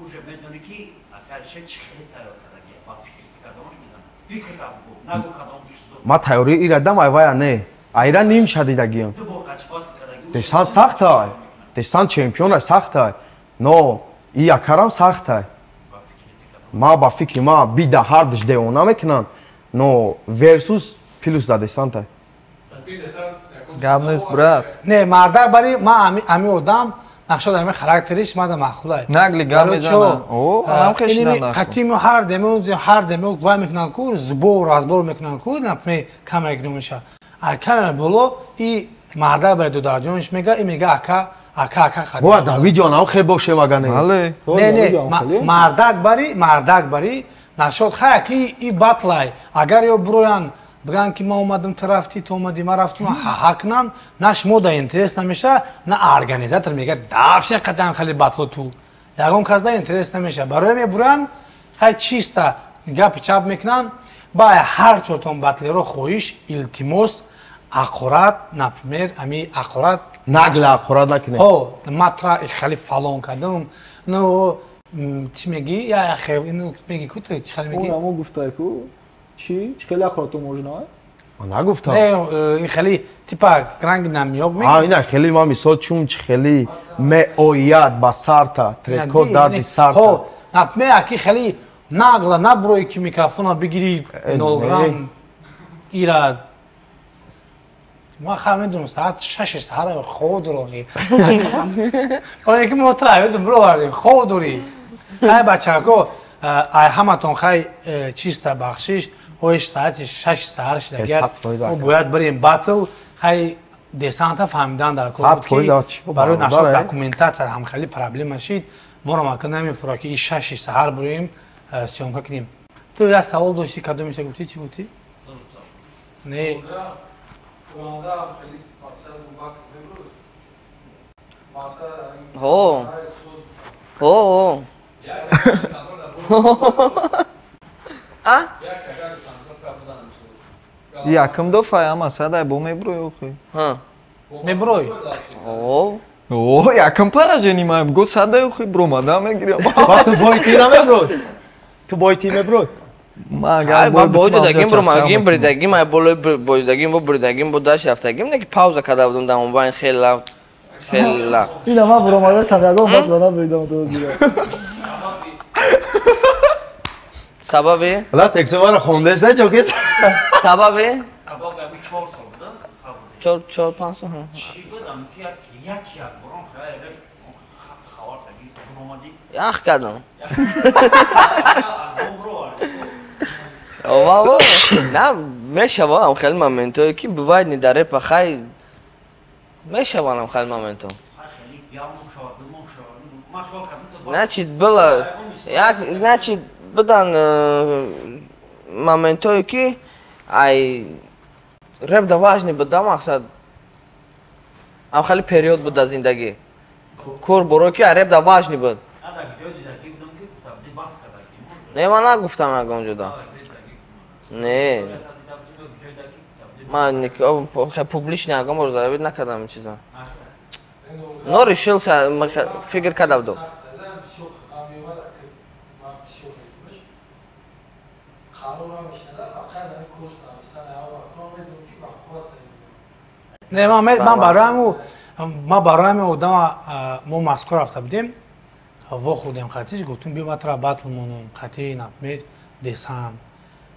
уже میدونی که اگر شد چه خیلی تیار کردگی با فکر کردمش میدونم فکر کردم نگو کردمش ма тайёрӣ ирадам айвая не айра ним шадидагиён دو بار قچبان کردگی десант сахтай десант чемпиона сахтай но и якарам сахтай ма ба фикри ма бида ҳардаш девона мекунанд но версус плюс да десантай гап нест брат не мардак бари ма ами одам нашода ами характериш мада маъқулай нагли гап мезанам о анам хешидам қатимо ҳар демеуз вай мекунанд ку збор разбор мекунанд ку напме камера гирмеша а камера боло и мардак бари дудаҷониш мега и мега ака бо давиҷонам хел бошем агане не мардак бари нашод хая ки и батлай агар ё буроян биган ки ма омадам ту рафтӣ ту омадӣ ма рафтум ҳаҳа кунанд наш мода интерес намеша на организатор мега давше қадам хали батло ту ягон кас да интерес намеша барои мебуранд хай чиста гапи чап мекунанд баъд ҳар чортон батлиро хоҳиш илтимос ақорат например ами ақорат нагла ақорат накунед о матра хали фалон кардам ну чӣ мегӣ я хе ину меги ку чӣ хали меги онамо гуфтай ку чӣ хеле ақорату можна нагуфтам не ин хели типа ранги намёб меги ина хели ма мисол чун чӣ хели меояд ба сарта трекор дарди сарта например аки хели нагла набурои ки микрофона бигири 0 грамм ира ما خواهیم ساعت 6 ساعت خود رو گیر. آیا که مطرح است برو خود دوری. ای بچه کو ای همه تون خواهی چیست بخشش هوش ساعت 6 ساعت شده گرد. و باید بریم باتل خواهی دسانتا فهمیدن در کل که برای نشد دکومنتات هم خیلی پرابلم شد. ما رو مکنیم فراکی 6 ساعت بریم سیام کنیم. تو یه سوال داشتی کدوم میشه گفتی چی گفتی؟ نه هو ها Яким дофай, ама садай бо меброй охи. ها меброй او О, яким поражение маем, го садай охи, брома, да мегирам. Бак ту бойти намеброд. Ту бойти меброд. ай ба бойдагим бромагим бридагим ай болой бойдагим бо бридагим бо даш рафтагим не ки пауза када будум дар онлайн хела хела اینا من برآمده سمیگاه بات ونا بریدم تو زیرا سببی Ла тексовара хондес не чокет. سببی Sabah ben bir 4 sordu. چور چور 500 Çi budam ki yak buron xayr xabar tagi romadi. یخ کردم Dobro. بابا نه میشوام خیلی مومنتو که بواید نداره پخای میشوام خیلی مومنتو Xayli yağmur Maxwell kadın da значит было як значит будан моментoi ki ай реп да важный буда мақсад ам хали период буда зиндаги кор боро ки реп да важный буд Ada video didagi budam ki tabdi bas kadar ki. не мана гуфтам ягон ҷуда не ман публично ягон бор завид накардам ин чиза но решил фикр карда будам не ман бароями одама мо мазкур рафта будем во худем хатиш гуфтум биматра батл монум хати напмед десан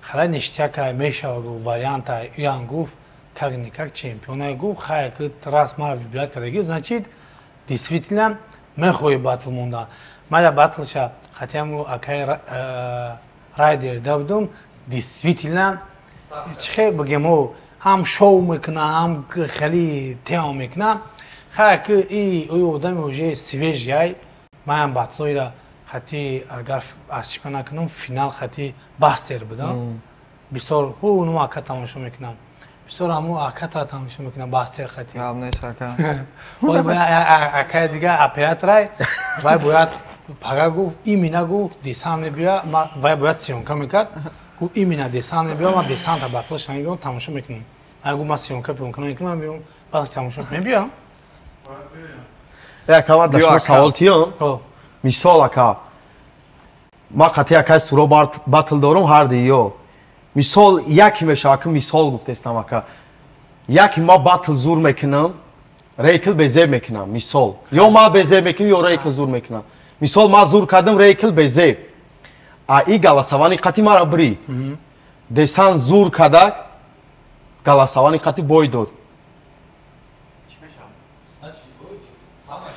хала ништяка мешава гу варианта ян гуф как никак чемпиона гу хай кыт раз мара вибират кадаги значит действительно мехои батл монда мала батлша хатиаму акай райдер дабдум действительно чхе бгемо ҳам шоу мекунам ҳам хеле тема мекунам хай ки и ой одами уже свежай маям батлоира хати агар аз чипа накунам финал хати бастер будам бисёр нума ака тамошо мекунам бисёр ҳаму акатра тамошо мекунам бастер хати Гавнешака. ой акай дига операторай вай бояд пага гуфт имена гуфт десан мебия вай бояд сиёнка мекард гуфт имена десан мебия ма десанта батлаш нагиён тамошо мекунам ай гуфт ма сиёнка пиёнка мекунам биём баъд тамошо мебия Я кама дашма савол тиём. Мисол ака. Ма қати ака суро батл дорум ҳар диё. Мисол яки мешава ки мисол гуфтестам ака. Яки ма батл зур мекунам, рейкл безеб мекунам, мисол. Ё ма безеб мекунам, ё рейкл зур мекунам. Мисол ма зур кардам рейкл безеб. А и галасавани қати мара бри. Десан зур кадак галасавани қати бой дод.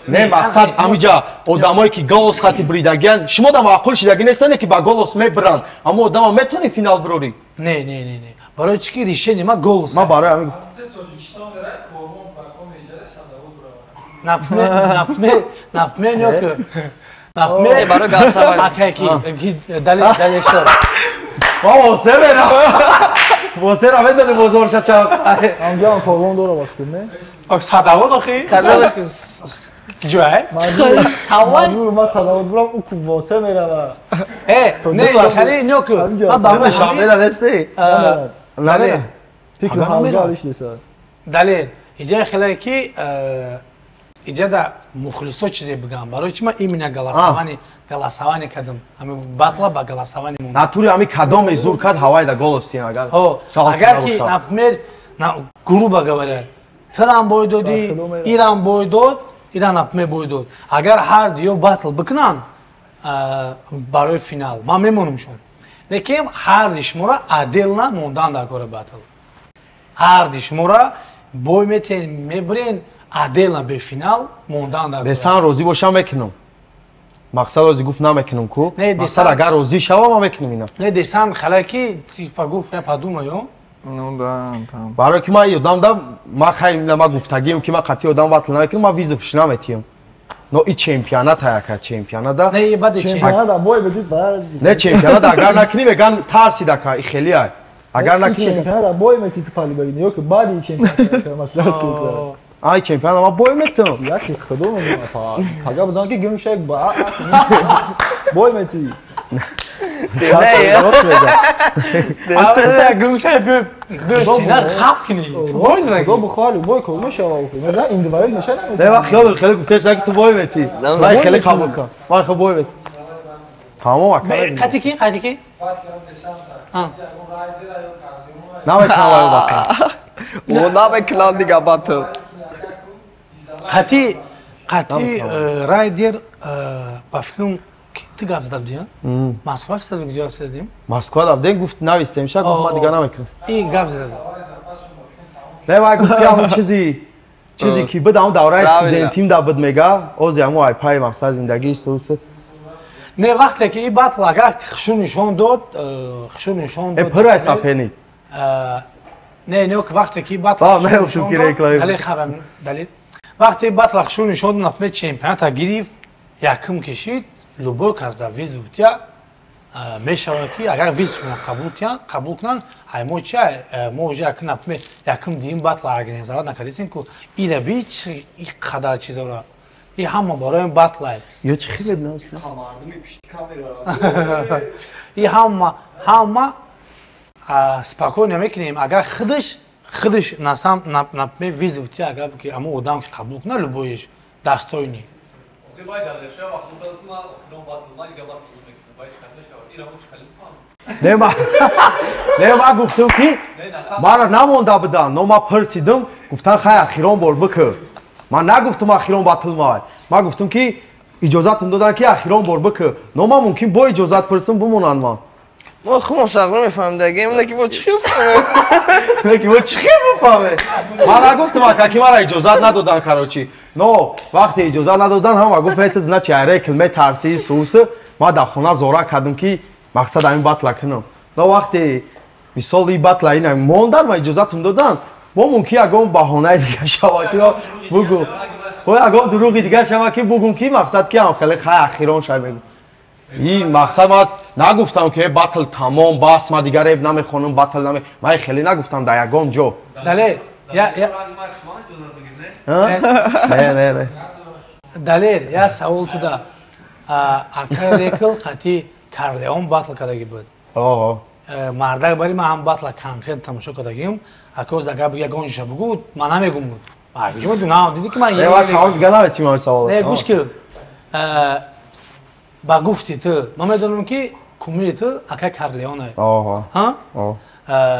не мақсад амиҷа одамое ки голос хати бридагиан шумо да маъқул шидаги нестане ки ба голос мебиранд аммо одама метавони финал бирори не барои чӣ ки решение ма голос ма барои ами нафмен ёк нафмен барои галасаван акаки дале шо ма восе мера восе ра медони бозорша ча амҷам корвон дора бастиме садавот охи ҷоя мажбур ма садавот бурам у восе мерава не шари нёк ма бамна шамера нести не фикр ҳамза иш деса далел иҷа хеле ки иҷа да мухлисо чизе бигам барои чӣ ма имена галасавани кадам ами батла ба галасавани мон натури ами кадоме зур кад ҳавайда голостиен агар ки например грубо говоря тирам бой доди ирам бой дод иран например бой дод агар ҳар диё батл бикунанд барои финал ман мемонам шон лекин ҳарди шуморо аделна мондан дар кори батл ҳарди шуморо бой мебирен аделна бе финал мондан дар десан розӣ бошам мекунам мақсад розӣ гуфт намекунам ку мақсад агар розӣ шавам ма мекунам ина не десан хала ки типа гуфт я подумаю Ну да, там. барои ки ма ёдам да ма хайла ма гуфтагием ки ма қати одам батл намекунам ма виза пуш наметиям но и чемпионат аяка чемпионата не бади чемпионата бой бедит баъд не чемпионата агар накунӣ меган тарсидака и хеле ай اگر این نکنی چمپیون بای متی تو پالی بگیری یا که بعد این چمپیون که مسئله کیسه آی چمپیون ما بای متم یکی خدا میدونه پاگا بزن که گم شک با بای متی آره گوشه به سینه خاب کنی خدا بخوال بای کدوم شوا بکنی مثلا این دوباره نشه نه وقت خیال خیلی گفتش که تو بای متی من خیلی قبول کنم من خیلی بای متی تمام اکرد قطی کی نه میتونم وای بکنم او نمیکنن دیگه باتل قطی رای دیر با فکرم ти гап зададим москва фисади куҷо фисадим москва дадем гуфт навистем ша гуфт ма дига намекунам ин гап зададим не вай гуфт ки ҳамун чизи ки буд ҳамун давраи студентим да буд мега ози ҳамун айпаи мақсад зиндагии сӯс не вақте ки ин батл агар хишу нишон дод пурай сапени не ки вақте ки батл далел вақте батл хишу нишон дод например чемпионата гирифт якум кишид любой кас да виз вутия мешавад ки агар визшона қабул кунанд ай мо чия мо уже например якум дим батла организовать накардисем ку ина би чи қадар чизора и ҳама барои батлай ё чи хеле нос и ҳама спокойно мекунем агар худаш насам например виз вутия агар ки амо одам ки қабул кунад любойш дастойни не ма гуфтам ки мара намонда буданд но ма пурсидам гуфтан хай ахирон бор бикӯ ман нагуфтам ахирон батл май ма гуфтам ки иҷозатам доданд ки ахирон бор бикӯ но ма мумкин бо иҷозат пурсам бимонанд ман ما خب مشاغل میفهم دیگه اینه که با چی بفهمه نه که با چی بفهمه من نگفتم که مرا اجازت ندادن کراچی نو وقتی اجازت ندادن هم گفت میت نه چهره کلمه ترسی سوس ما در خونه زورا کردم که مقصد همین باتل کنم نو وقتی مثال این باتل اینا موندن ما اجازتم دادن با ممکن اگه بهانه دیگه شود یا بگو خو اگه دروغی دیگه شود که بگم که مقصد که هم خیلی خیر اخیران شای بگم این مقصد ما نگفتم که باتل تمام بس ما دیگر اب نمیخونم باتل نمی من خیلی نگفتم در یگان جو دلیل نه دلیل یا سوال تو دا اکر ریکل قطی کارلیون باتل کردگی بود مردک باری ما هم باتل کنکرد تماشا کردگیم اکوز دگه بگه یگان شا بگو من نمیگم بود جمع دونم دیدی که من یه وقت کامل دیگه نمیتیم این سوال نه گوش که با گفتی تو ما میدونم که کمیلی تو اکر کارلیون های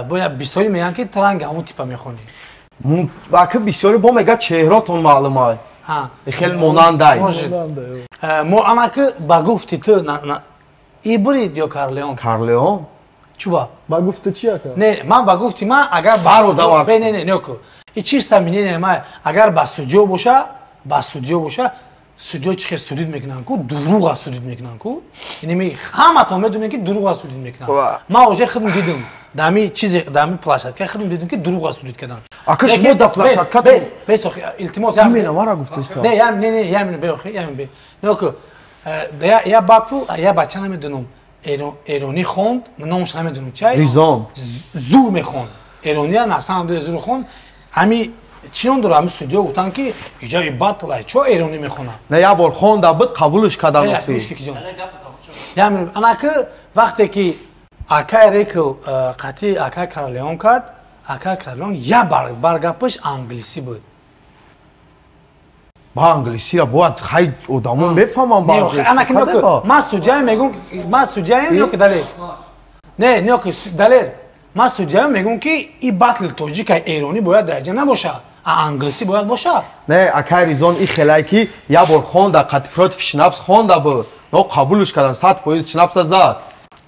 باید بیستایی میگن که ترنگ همون تیپا میخونی اکر بیستایی با میگه چهراتون معلوم های خیلی مانند های ما اما که با گفتی تو ای برید یا کارلیون چوبا با گفتی چی اکر نه من با گفتی من اگر نه ای چیز تامینی نه اگر با استودیو باشه استودیو چه استودیو میکنن کو دروغ استودیو میکنن کو یعنی همه تا میدونن که دروغ استودیو میکنن ما اوجه خودم دیدم دامی چیز دامی پلاشات که خودم دیدم که دروغ استودیو کردن اکش مو دا پلاشات که بس التماس همین ما گفتیش نه یعنی به اخی یعنی نه که یا باتل یا بچه نمیدونم ایرانی خوند نامش نمیدونم چای ریزان زور میخوند ایرانی اصلا دو زور خوند امی چیون داره همین استودیو گفتن که اینجا باتل چه ایرانی میخونن نه یا بار خوند بود قبولش کردن یعنی انا که وقتی که اکای ریکل قطعی اکای کارلیون کرد اکای کارلیون یا برگپش انگلیسی بود با انگلیسی را باید خیلی آدمون بفهمم باید انا که ما سودیای میگم ما سودیای نیو که دلیل نه نیو که دلیل ما سودیای میگم که این باتل توجیک ایرانی باید درجه نباشه انگلیسی باید باشه نه اکای ریزان این خیلی که یا بار خونده قطعات شنابس خونده بود نو قبولش کردن 100% شنابس زد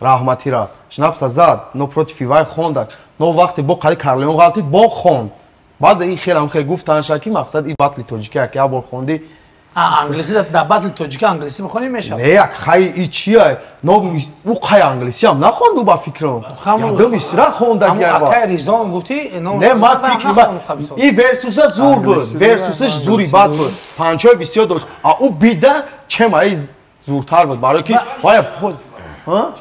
رحمتی را شنابس زد نو پروتی فیوای خونده نو وقتی با قلی کارلیون غلطید با خوند بعد این خیلی هم خیلی گفتن شکی مقصد این باتل توجیکی که یا بار خوندی انگلیسی در باتل توجیکی انگلیسی میخونی میشه نه یک خیلی ای چیه نو او خیلی انگلیسی هم نخوندو با فکرم یادم ایسترا خونده گیر با اکای ریزان گفتی نه من فکر این ورسوس زور بود ورسوسش زوری بد بود پنچای بسیار داشت او بیده چه مایی زورتر بود برای که باید بود ها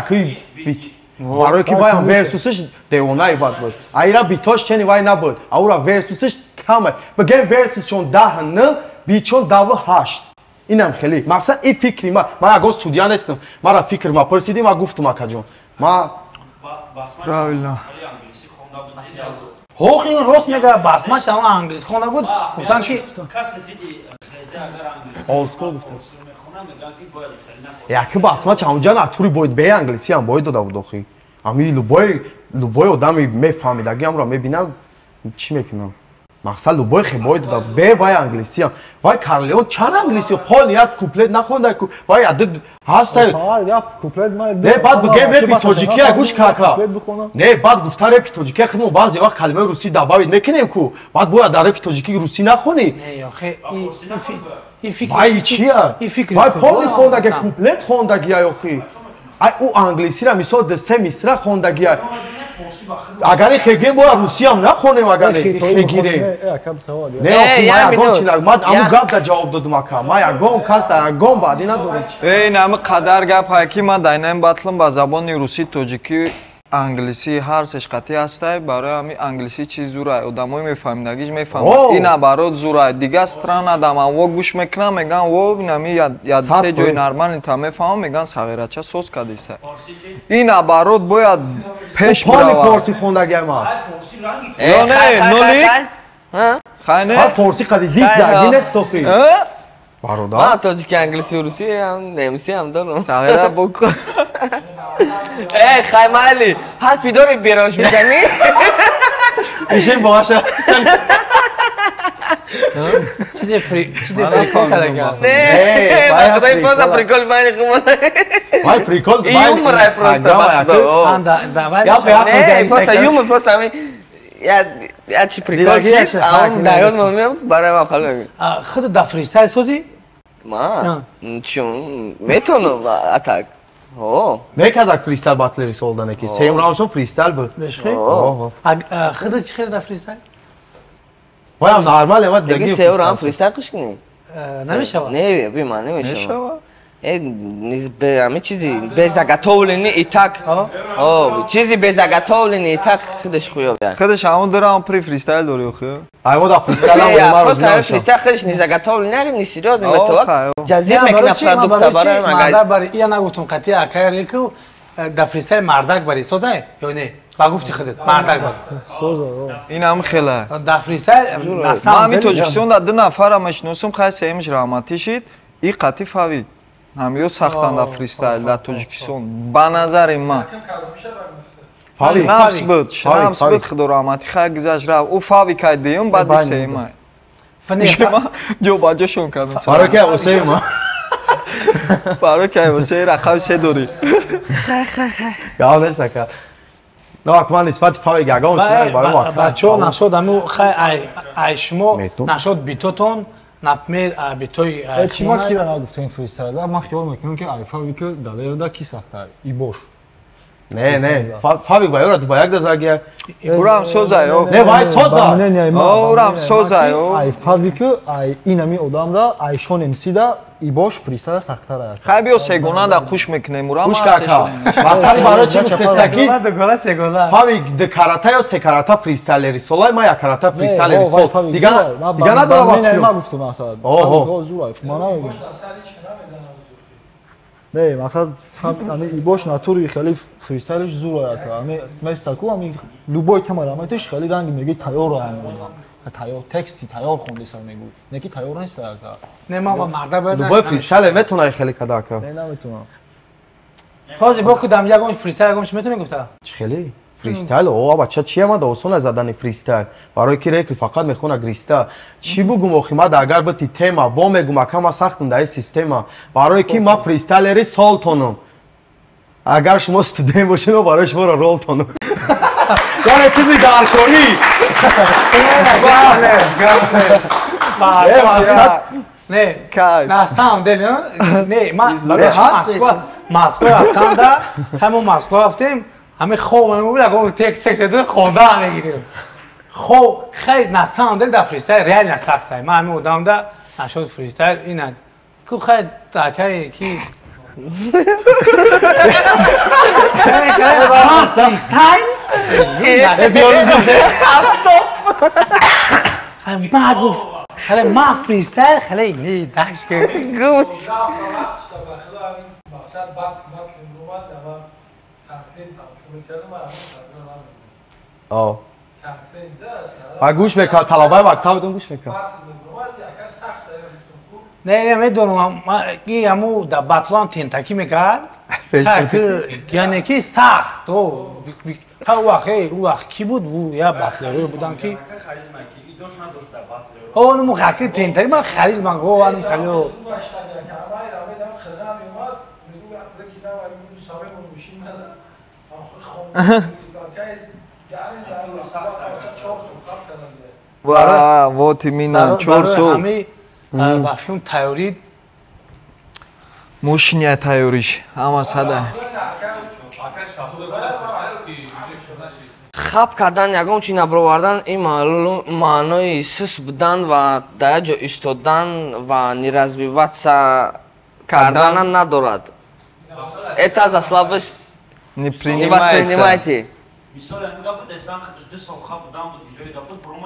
خیلی بیت برای که وای ورسوسش دیوانه باد بود ایرا بیتاش چنی وای نبود اورا ورسوسش کمه بگم ورسوسشون 10 نه بیچون 8 اینم خیلی مقصد این فکری ما اگه سودیا نیستم مرا فکر ما پرسیدیم و گفتم اکا جون ما правильно ҳо ин рост мегӯяд басма шама англисхона буд гуфтам ки олскул гуфтам яки басма чамҷа натури боид бе англиси ҳам боид дода буд охи ами любой одами мефаҳмидагиамро мебинам чӣ мекунам мақсад любой хе боид дода бе вай англиси ҳам вай карлеон чанд англиси пол яд куплет нахонда вай адик ҳастай не баъд бигем репи тоҷикия гӯш кака не баъд гуфта репи тоҷикия худмо баъзе вақт калимаи русӣ дабавид мекунем ку баъд бояд дар репи тоҷикӣ русӣ нахонӣ вай чия вай поли хондагия куплет хондагия охи ай ӯ англисира мисол се мисра хондагия агар хегем боя русиям нахонем агар хегирем не охи ма ягон чина ма аму гап да ҷавоб додум ака ма ягон кас да ягон баъди надорем ин ҳама қадар гап ҳай ки ма дайнаим батлам ба забони русӣ тоҷикӣ англиси ҳар сешқати ҳастай барои ҳами англиси чиз зурай одамои мефаҳмидагиш мефаҳмад ин абарот зурай дига страна даман во гӯш мекунам меган во инами яд-се ҷои нормали та мефаҳмам меган сағирача сос кадиса ин абарот бояд пеш поли форсӣ хондагия ма ё не нолик хай не форсӣ қади дис дарги нест охи бародар ма тоҷики англиси русӣ ҳам немси ҳам дорам сағира букун хаймали ҳарфи дори берош мекани ишин боша чизе прикол кардагиам худаи просто прикол байни хумо вай прикол юмор просто просто юмор просто ами ячи приколчиш ам даён момем барои ма халоми худ да фристайл созӣ ма чун метонам атак мекардак фристайл батлери солдане ки сеюм рауншон фристайл буд худ чӣ хеле да фристайл вай ам нормал ема даги сеюм раун фристайл куш кунем намешавад не бима намешавад ами чизи безаготовлени и так чизи безаготовлени и так худаш хуёб худаш ҳамон дорам при фристайл дори охи ай вода фристайл ма просто фристайл худаш не заготовлен не серьёзно метод ҷазир мекуна продукта барои мардак бари я нагуфтум қати акай рекл да фристайл мардак бари созай ё не ба гуфти худат мардак бари соза ин ҳам хела да фристайл ма ҳами тоҷикистон да ду нафара машиносум хай сеимиш раҳматӣ шид и қати фавид ҳамиё сахтан да фристайл да тоҷикистон ба назари ман шинабс буд худо раҳматӣ хай гузашт рафт ӯ фави кай деюм баъди сеюма ҷо ба ҷошон кардам барои ки восеюма барои ки восеи рақами се дорӣ гап нест ака навак ман нисбати фави гагон чинаи барои ма бачаҳо нашод ҳаму хай ай шумо нашод битотон напмер битои чима кира нагуфтем фристайла ман хиёл мекунам ки айфави ки далерда ки сахтар и бош не фави ба ёра ба як дазагия урам созаё не вай соза урам созаё айфави ки ай инами одамда айшон эмсида и бош фристайла сахтар ая хай биё сегона да қуш мекунем урам қуш кака масали барои чи гуфтеста ки фави д карата ё се карата фристайлери солай ма як карата фристайлери сол дига надорам ма гуфтум масалан ҳо зура мана не мақсад ами и бош натури хеле фристайлиш зура яка ами местаку ами любой камараматиш хеле ранги меги тайёр амона тайёр тексти тайёр хондиса мегӯ не ки тайёр нест яка не ма марда бад любой фристайл метона хеле кадака не наметонам ҳозир бо кудам ягон фристайл ягонш метонӣ гуфта чӣ хеле фристайл о бача чи ама да осон задани фристайл барои ки рекл фақат мехона гриста чӣ бугум охи ма да агар бити тема бо мегум акама сахтум да система барои ки ма фристайлери сол тонам агар шумо студент бошед мо барои шуморо рол тонам яъне чизи дарконӣ не на самом деле не москва рафтам да ҳамон москва рафтем ҳами хоб мебуд ягон текст хонда мегирем хоб хай на самом деле да фристайл реально сахтай ма ҳами одам да нашод фристайл ина ку хай такае ки فریستایل ما گفت خیلی ما فریستایل خیلی نه داشت که گوش مقصد بعد اومد و کمپین شروع کردم و آه کمپین دست و گوش میکرد طلبه مکتبتون گوش میکرد بعد اومد یکا سخت خوب نه میدونم که همو در بطلان تنتاکی میکرد یعنی که سخت تو او وقت کی بود او یا بطلروی بودن که اون مخاطی تنتاکی من خریز من گو اون خلیو ва ти минан 4 сол ҳамаи ба филм тайёрид мошиния тайёриш ҳама сада хаб кардан ягон чи набровардан ин маънои сус будан ва дар як ҷо истодан ва неразвиваться кардана надорад. Это за слабость не воспринимайте.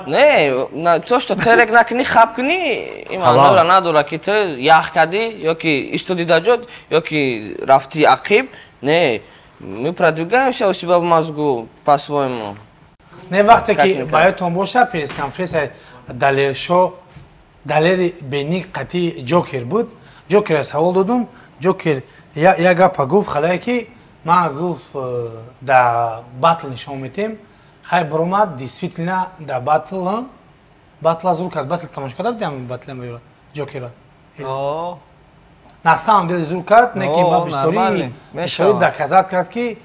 Не, то, что терек накни, хаб кни, има надора, ки ты ях кади, ёки истоди даҷод, ёки рафти ақиб, не, мы продвигаемся у себя в мозгу по-своему. Не вақте ки баётон боша пресс-конференсия далершо, далери бени қати Ҷокер буд, Ҷокерро савол додум, Ҷокер як гапа гуфт халае ки ма гуфт да батл нишон метем, хай баромад действительно да батл зур кард, батл тамошо карда будем батл меёра Ҷокерро. На самом деле зур кард, не ки ба бисторӣ доказат кард ки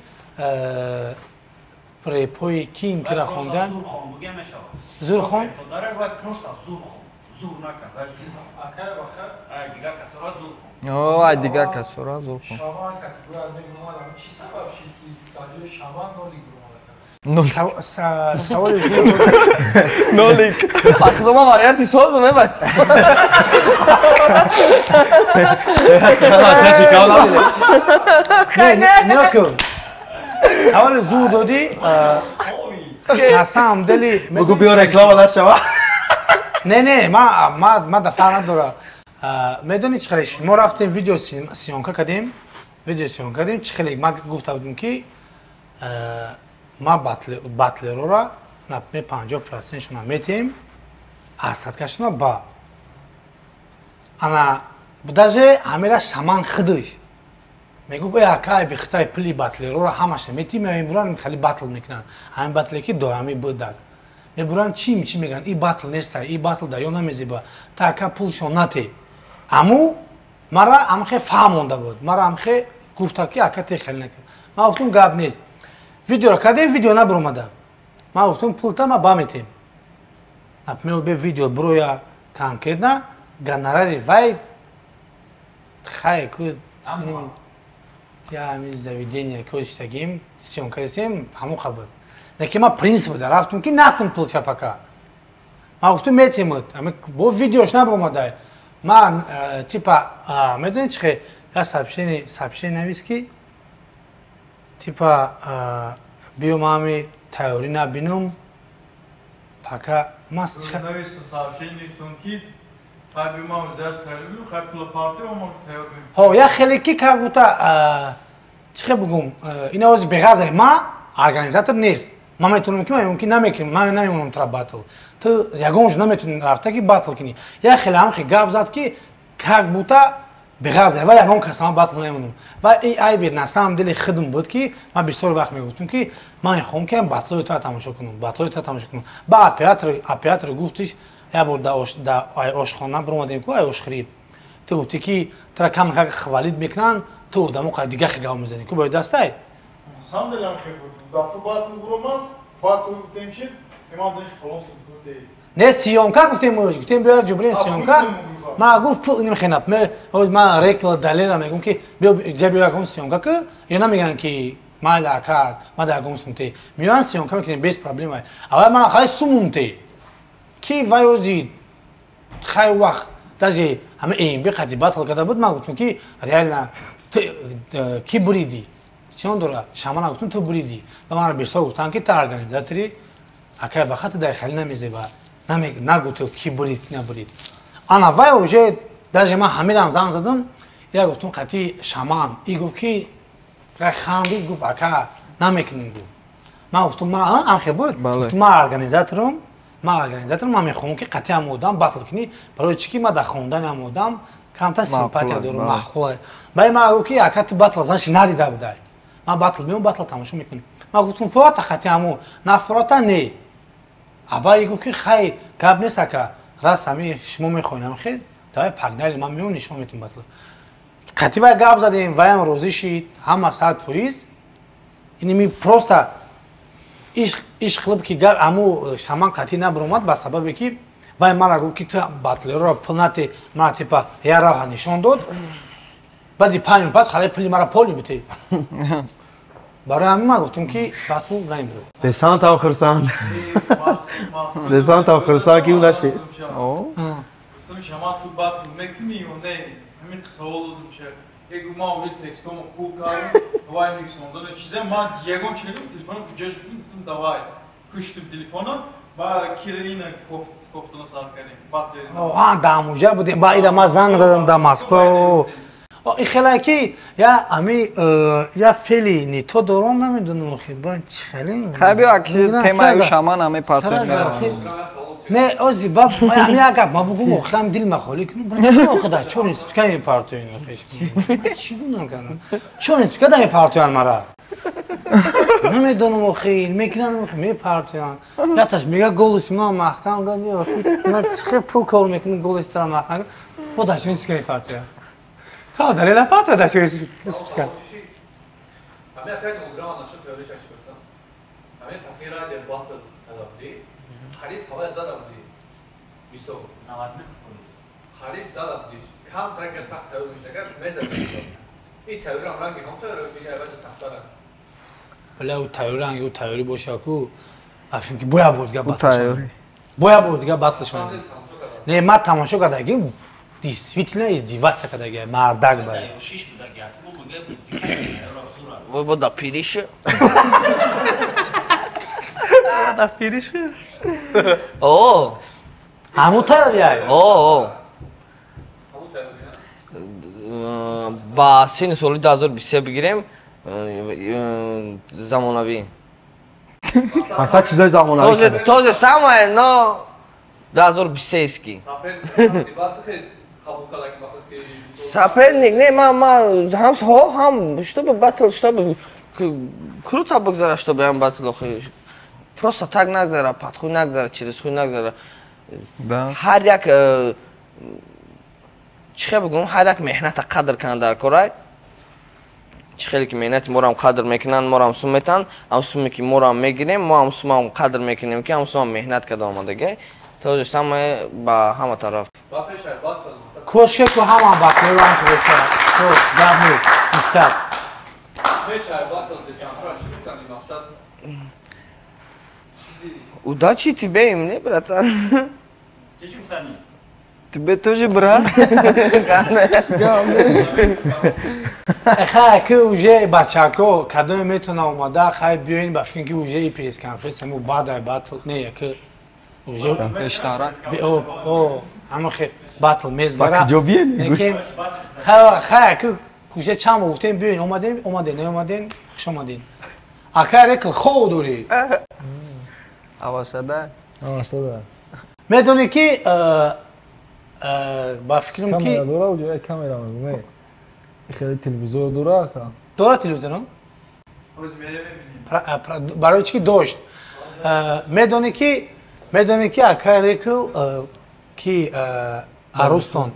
репои ким кира хондан Зурхон ай дигар касора зурхон саволи нолик фақидома варианти созу мебад саволи зур додӣ на самом деле бигӯ биё реклама нашава не ма дафтар надора медонӣ чӣ хеле мо рафтем видео сиёнка кардем чӣ хеле ма гуфта будем ки ма батлерора на 50% шуна метем астаткашуна ба ана даже ҳамера шаман хидиш мегуфт акай бихтай пили батлерора ҳамаша метим мебуран хали батл мекунанд ҳамин батле ки доами будак мебуран чӣ мегӯянд и батл неста и батл да ё намезеба та ака пулшон нате аму мара амхе фаҳмонда буд мара амхе гуфта ки ака те хеле накунад ма гуфтум гап нест видеоро кардем видео набиромада ма гуфтум пулта ма ба метем например бе видео броя конкретна гонорари вай хай ку ҳамин заведение кӯдиштагим сиёнка дестем ҳамон қабуд лекин ма принцип да рафтум ки нактум пул чапака ма гуфтум метемуд бо видеош набиромада ма типа медонед чӣ хе я сообщение навис ки типа биём ҳами тайёрӣ набинум пока ма я хеле ки как будто чӣ хел бигӯм ина ози беғаза ма организатор нест ма метавонам ки мумкин намекунем ма намемонам тра батл ту ягонш наметавонӣ рафта ки батл кунӣ я хеле ҳамхе гап зад ки как будто беғаза ва ягон касама батл намемонам ва и айби на самом деле хидм буд ки ма бисёр вақт мегуфтум ки ман хоҳам ки батлои тра тамошо кунам ба оператор гуфтиш ябор да ошхона биромадем ку ай ошхириб ту гуфтӣ ки тра кам как хвалид мекунанд ту дамо қа дига хе гап мезанӣ ку бои дастай не сиёнка гуфтем гуфтем биё ҷубрин сиёнка ма гуфт пул намехенад ма рекла далера мегӯм ки ҷа биё ягон сиёнка ки ё намегӯянд ки майла ака ма да ягон сумте меёянд сиёнка мекунем без проблема аввал ман хали сумумте ки вай ози хай вақт даже ҳама AMB қати батл карда буд ман гуфтам ки реально ки буриди чон дора шамана гуфтам ту буриди ва ман бирсо гуфтам ки та организатори акай ба хати дахали намезеба нагуфту ки бурид не бурид ана вай уже даже ман ҳамирам зан задам я гуфтам қати шаман и гуфт ки ханди гуфт ака намекунем гуфт ман гуфтам ман анхе буд гуфтам ман организаторум ман мехоҳам ки қати ҳам одам батл кунӣ барои чӣ ки ман дар хондани ҳам одам камтар симпатия дорам маъқуле баъд ман гуфт ки ака ту батл занши надида будай ман батл меом батл тамошо мекунем ман гуфтам фурота қати ҳаму на фурота не абай гуфт ки хайр гап нест ака рас ҳами шумо мехоҳем хел давай пагнали ман меом нишон метум батл қати вай гап задем ваям розӣ шид ҳама 100% иними просто иш қилиб ки гар аму шаман қати набиромад ба сабабе ки вай мара гуфт ки ту батлеро пулнати мара типа я роҳа нишон дод баъди 5 минут пас халаи пули мара поли бите барои ҳамин ман гуфтам ки батл намебирам Desant av xirsan. Desant av xirsan ki unashi. Guftam şama tu batl mekuni o ne? Hemen kısa oldum şey. Ego ma o tekstomu cool karım. Vay ne sonunda ne çize ma Diego çelim telefonu fıcaj guftam davay. Kuştum telefonu. Ba kireyine koftuna sarkani. Batlerin. Ha damuje budem ba ila ma zang zadam da Moskva. خیلی کی یا امی یا فعلی نی تو دوران نمیدونم خیلی چخیلی خیلی اکی تمای شامان همه پارتنر نه ازی باب امی اگه ما بگم اختم دل مخالی کنم چون خدا چون اسپیکر این پارتنر خیش چی گونم کنم چون اسپیکر این پارتنر مرا نمیدونم خیلی میکنم می پارتنر یا تاش میگه گلش ما مختم گلی من چخه پول کار میکنم گلش ترا مختم خودش اسپیکر پارتنر تا داره لپات داشت اسپیکر همه اکرد مدرم آنشون پیادهش اش برسن همه تفیرهای در باقت تدابدی خرید پاوه زده بودی بیسو خرید زده بودی کم ترک سخت تاوی میشنگر میزد بیسو این تاوی هم رنگی هم تاوی رو بگه اول سخت دارن ولی او تاوی رنگی او تاوی باشه اکو افیم که باید بود گه بطلشون باید بود گه بطلشون نه من تماشا کرده اگه действительно издеваться когда я мардак бар. Вы бода пирише? Да пирише. О. Амута я. О. Ба син соли 2020 бигирем замонави. Аса чизои замонави. То же самое, но 2020-ский. Соперник, не, хам, чтобы батл, чтобы круто богзара, чтобы я батл, просто так нагзара, подхуй нагзара, через хуй нагзара. Har yak چخه بگم هر یک مهنت قدر کنن در کارای چخه که مهنت ما هم قدر میکنن ما هم سوم میتن ام سومی که ما هم میگیریم ما هم سوم هم قدر میکنیم که ام سوم مهنت کرده آمدگی تو جستم با همه طرف کوشش کو همه با پیران کوشش تو دامو استاد удачи тебе и мне братан тебе тоже брат خیلی که اوجه بچه‌ها کدوم میتونه اومده خیلی بیاین با فکر که اوجه ای پریس کانفرنس همون بعد باتل نه که اوجه اشتراک او همون خیلی باتل میز برا جو بیاین لیکن خیلی که اوجه چند گفتیم بیاین اومدین نه اومدین خوش اومدین اکر اکل خود دوری اواسده میدونی که با فکرم کامera که داره اوجه کامera میگم خیلی تلویزیون داره که داره تلویزیون برای چی داشت میدونی که اکریکل کی عروستون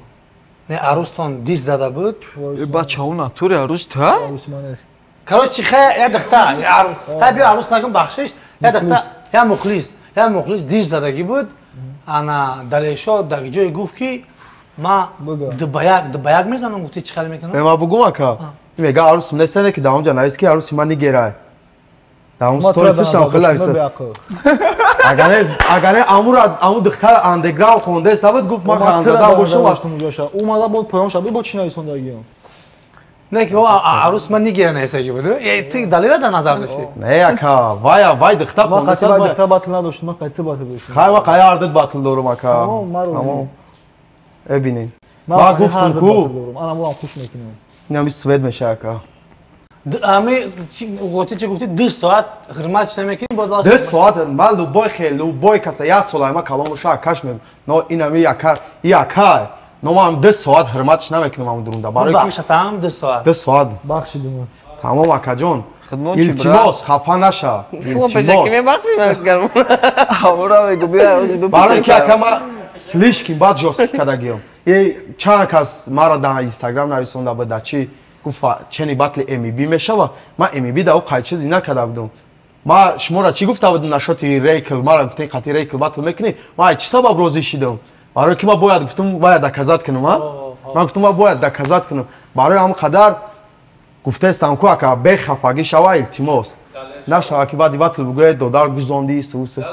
نه عروستون دیز زده بود بچه ها ناتوری عروس تا عثمان است کاروچی خیلی دختر تا بیا عروس نکن بخشش یا دختر یا مخلص دیز زدگی بود انا دلیشو در جای گفت که ما دبایگ میزنم گفتی چی خیلی میکنم به ما بگو اکا میگه عروس نستنه که داونجا نایست که عروس من نگیره داون ستوری سوشم خیلی Агаре аму духтар андеграунд хонда сабад гуфт ма ханзада бошам Гоша умада бод поём шаби бо чина исондагиам. Не ки арус ман нигера несаги буду. Ти далила да назар дошти. Не ака вай духтар Ма хонда қайта сабад духтар батл надоштум, ма қайта батл доштум. хай ва қая ардат батл дорум ака Тамом. эбинин ма гуфтум ку Ана мурам хуш мекунам. инами свед меша ака Ами готи чи гуфти 2 соат хирмат шнамекин бод. 2 соат ман любой каса я солай ма калом ша кашмем но инами ака яка но ман 2 соат хирмат шнамекунам ам дурунда барои бахшатам 2 соат. 2 соат Бахшидум. тамом акаҷон Хидмотчи, илтимос хафа наша Хуб пешаки мебахши ман Амура мегу бия ози барои ки ака ма слишким бад жостки кардагиам чанд кас мара дар инстаграм нависонда буда чи гуфта чени батли эмиби мешава ма эмиби да о қай чизи накарда будам ма шумора чӣ гуфта будам нашоти рейкл мара гуфтем қати рейкл батл мекунӣ ма чӣ сабаб розӣ шидам барои ки ма бояд гуфтам бояд доказат кунам ман гуфтам ма бояд доказат кунам барои ҳам қадар гуфтестам ку ака бехафагӣ шава илтимос нашава ки баъди батл бугӯяд додар гузонди сувсе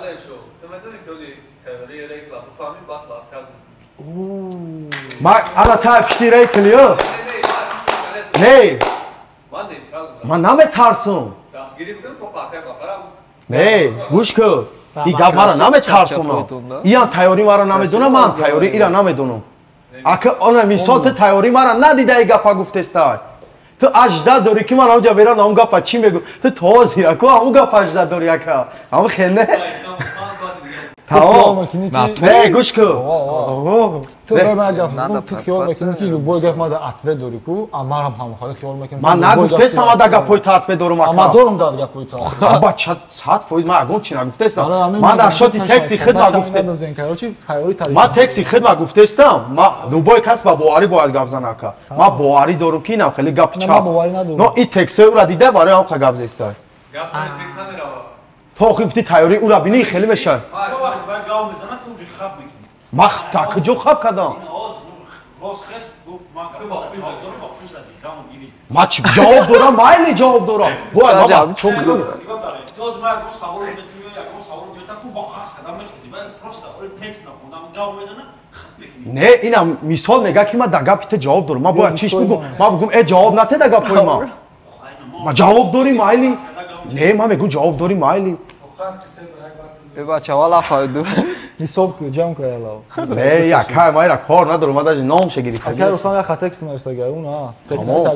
ма ана та пишти рейкл ё не ман наметарсум не гӯш кӯ и гап мара наметарсум иян тайёрӣ мара намедонам ман тайёрӣ ира намедонам ака она мисол ту тайёрӣ мара надида и гапа гуфтестай ту ажда дорӣ ки ман ҳамҷа берам ҳам гапа чӣ мегӯ ту този аку ҳамун гапа ажда дорӣ ака ҳам хене тамом не гӯш кӯ То бема гап, ту хиёл мекунӣ ки любой гап мада атве дорӣ ку, амарам ҳамхоҳӣ хиёл мекунам. Ман нагуфтестам ада гапои та атве дорум ака. Ама дорум дад гапои та. Аба 100% ман ягон чӣ нагуфтестам. Ман дар шоти текси хидмат гуфтем. Ман текси хидмат гуфтестам. Ман любой кас ба боварӣ бояд гап зана ака. Ман боварӣ дорум ки инам хеле гап чап. Но и тексои ура дида барои ҳам гап зестай. Гап зана текс намерава. То хифти тайёрӣ ура бинӣ хеле мешавад. Мах так ҷо хаб кардам. Ма чӣ ҷавоб дорам, майли ҷавоб дорам. Бояд баба чон кунам. Не, ина мисол мега ки ма да гапи та ҷавоб дорам. Ма бояд чиш бигум. Ма бигум ҷавоб нате да гапои ма. Ма ҷавоб дорӣ майли. Не, ма мегӯм ҷавоб дорӣ майли. бача вала файду ҳисоб кӯ ҷамъ кӯ ялав не якай ма ира кор надорум ма даже номше гирифта акай рустам яка текст навистага уна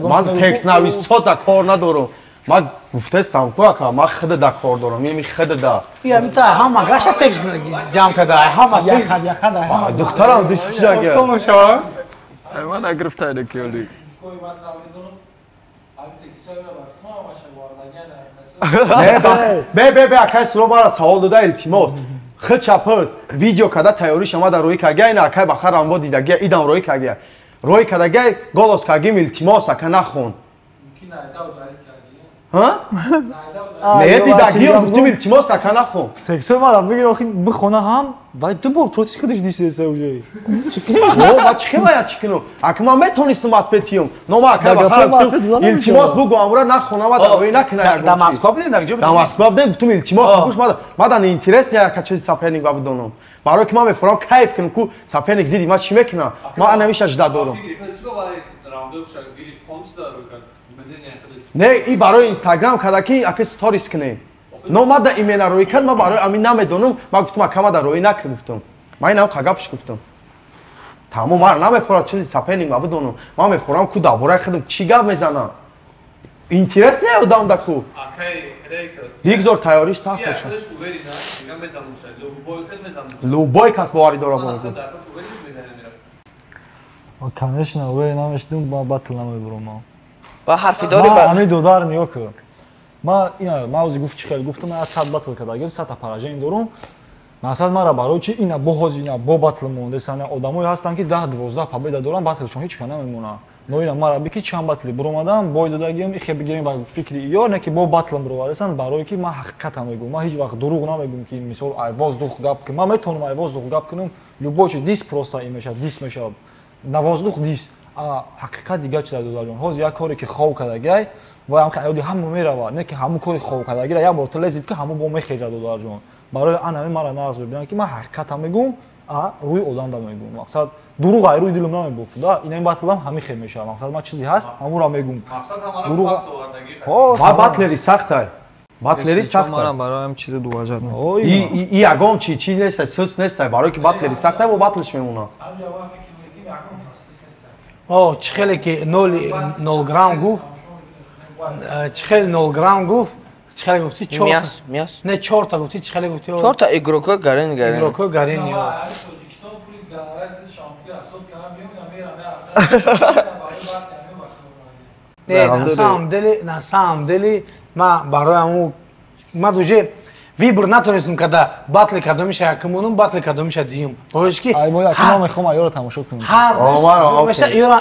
ман текст нависота кор надорум ма гуфтестам ку ака ма хида да кор дорам еми хида да я мита ҳама гаша текст ҷамъ карда ҳама текст духтарам дишчага сомо шава ман агрифтайда киёли бе акай суро мара савол дода илтимос хид чапырс видео када тайёрӣ шамада рӯи кагия ина акай бахар амво дидагия идам рӯи кагия рӯи кадагия голос кагим илтимос ака нахон не дидагия гуфтим илтимос ака нахон текстои мара бигир охи бихона ҳам вай ду бор против худаш дишеса уже ма чӣ хебая чӣ кунам ака ман метонистам атфетиюм но ма акай бахар гуфтим илтимос бугу амура нахонама да рӯи накина ягон да москва будем да ҷо да москва будем гуфтим илтимос бугуш ма да неинтерес яка чизи соперник ба будонам барои ки ман мефурам кайф кунам ку соперник зиди ма чӣ мекунам ма анамиша жда дорам не и барои инстаграм када ки ака сторис кунем но ма да имена рӯи кад ма барои амин намедонам ма гуфтам ака ма да рӯи нак гуфтам ма инам қагапш гуфтам тамом мара намефурад чизи соперник ма будонам ма мефурам ку дар бораи худам чӣ гап мезанам интерес не одам да ку бигзор тайёриш сахт боша любой кас боварӣ дора бо конечно ве намештум ба батл намебурам ба ҳарфи дори ами додар ниё кӯ ма ина мавзи гуфт чӣ хел гуфтам аз 100 батл кардагим 100 та поражение дорум мақсад мара барои чи ина бо ҳозир ина бо батл мондесана одамое ҳастанд ки 10-12 победа доранд батлшон ҳеч кана намемона но ина мара бики чанд батли буромадам бой додагим ихе бигирем ба фикри ё не ки бо батлам буроваресанд барои ки ма ҳақиқатам мегӯм ма ҳеҷ вақт дурӯғ намегӯм ки мисол ай воздух гап ки ма метонам ай воздух гап кунам любой чи дис просто имеша дис мешавад на воздух дис ҳақиқат дигар чиз додарҷон ҳозир як коре ки хов кардагай ва ҳам ҳаёди ҳама мерава не ки ҳамун кори хов кардагира як бор лезид ки ҳамун бо мехезад додарҷон барои анами мара нағз бибинам ки ман ҳақиқата мегум рӯи одамда мегум мақсад дуруғ ай рӯи дилам намебофуда инами батлам ҳами хел мешава мақсад ман чизе ҳаст ҳамунро мегум ма батлери сахтай батлери сахтай бароям чизе дуаҷад и ягон чи нестай сӯс нестай барое ки батлери сахтай бо батлиш мемонад чӣ хеле ки 0 грамм гуфт чӣ хеле 0 грамм гуфт чӣ хеле гуфти мяс не 4 та гуфти чӣ хеле гуфти 4 та игроко гарин игроко гарин ё на самом деле ма барои ма дуже вибор натонистам када батли карда меша якумунум батли карда меша диюм боишки ай мо якумам мехом аёро тамошо кунем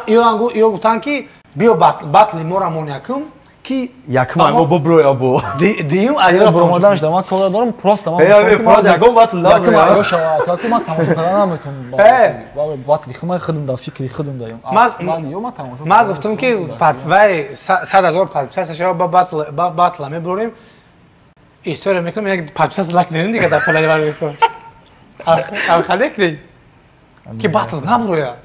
ё гуфтан ки биё батли морамон якум ки якумам мо буброя бо диюм аёро бромадан шуда ман кора дорам просто ман ягон батл якум аё шава таку ман тамошо кардан наметонам батли хумай худум да фикри худум даём ман ё ман тамошо ман гуфтам ки вай 100,000 подписаться шава ба батла мебурем история мекунем як подписаться лакнем дига да полали вар мекунем алхалекли ки батл набуроя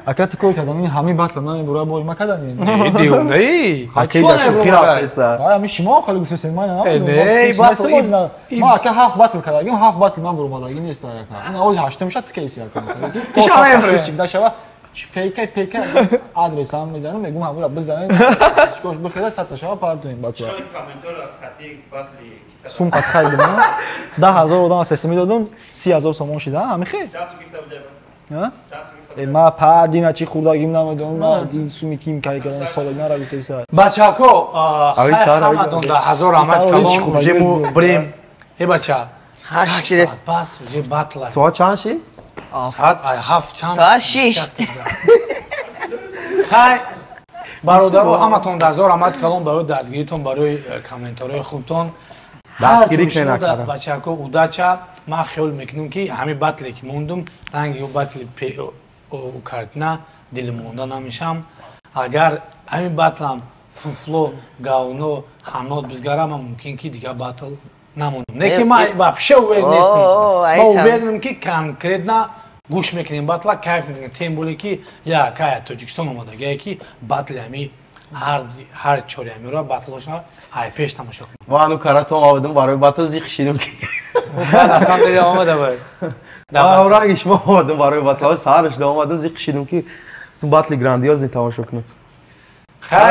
акати кор кардани ҳами батла намебура бори ма кардани диунаи ами шумо хали гуфтесен ман ма ака 7 батл кардагим 7 батл ман буромадагӣ нест яка ин ози 8 шад кейс яка ишала шава фейка пека адрес ам мезанам мегум ҳамура бизанем чикош бихеда сатта шава партоим батла сумкат хайдам 10,000 одам асеси медодам 30,000 сомон шида ами хе ма па дина чи хурдагим намедонам ма дин суми ким кай кардан солаги нара гуфтеса бачако ҳамадон да ҳазор амач калон жему брем бача 8 чирест пас уже батла соат чанд ши саат 7 чанд соат 6 хай бародаро ҳаматон да ҳазор амач калон барои дастгиритон барои комментарҳои хубтон дастгирӣ кунед бачако удача ман хиёл мекунам ки ҳами батле ки мондум ранги батли кардина дили монда намешам агар ҳами батлам фуфло гавно ҳанот бизгара ман мумкин ки дигар батл намонам не ки ман вообще увер нестам ман уверенам ки конкретно гӯш мекунем батла кайф мекунем тем боле ки якая тоҷикистон омадагае ки батли ҳами ҳар чоряҳамиро батлошна ай пеш тамошо кунем ману каратон овадам барои батл зиқшидам ки аслан дели омада бай ранги шумо овадам барои батл саҳар шуда омадам зиқшидам ки ту батли грандиозни тамошо кунем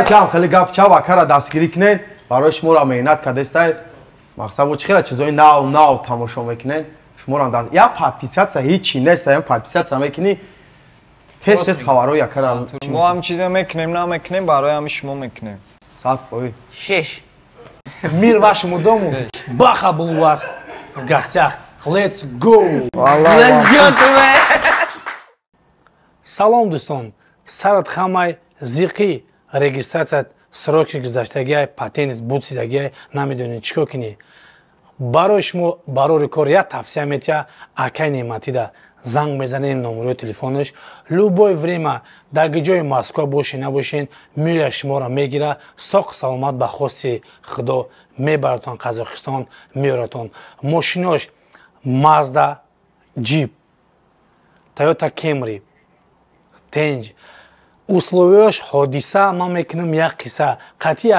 чам хеле гап чава кара дастгирӣ кунед барои шуморо меҳнат кардестай мақсад бо чӣ хела чизои нав тамошо мекунед шуморо як подписатсия ҳечи нест як подписатсия мекунӣ тез хабарҳо якара мо ҳам чизе мекунем намекунем барои ҳами шумо мекунем саф 6 мир вашему дому баха был у вас в гостях let's go салом дӯстон сарат хамай зиқи регистратсият срокши гузаштагиай патент будсидагиай намедонед чӣ кор кунӣ барои шумо барори кор як тавсия метия акай неъматида занг мезанед номерои телефонаш любое время дар ҷои москва бошед набошед меояд шуморо мегира соқ саломат ба хости худо мебаратон қазоқистон меоратон мошинош мазда ҷип тойота кемри тенҷ условияш ҳодиса ман мекунам як қисса қатъи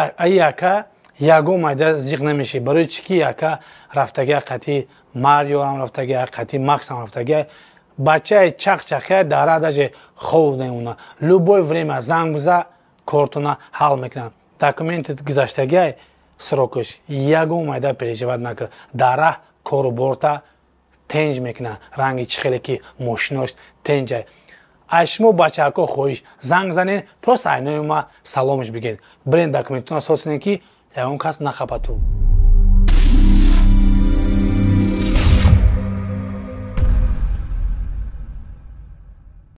яка ягон майда зиқ намешӣ барои чӣ ки яка рафтагия қатъи мариорам рафтагия қатъи максам рафтагия бачаи чақчақия дара даже хов намона любое время занг биза кортона ҳал мекунам документит гузаштагиай срокаш ягон майда переживат накун дара кору борта тенҷ мекуна ранги чӣ хеле ки мошинош тенҷай аз шумо бачаҳако хоҳиш занг занед просто айнои ма саломаш бигед бирен документона созкунед ки ягон кас нахапату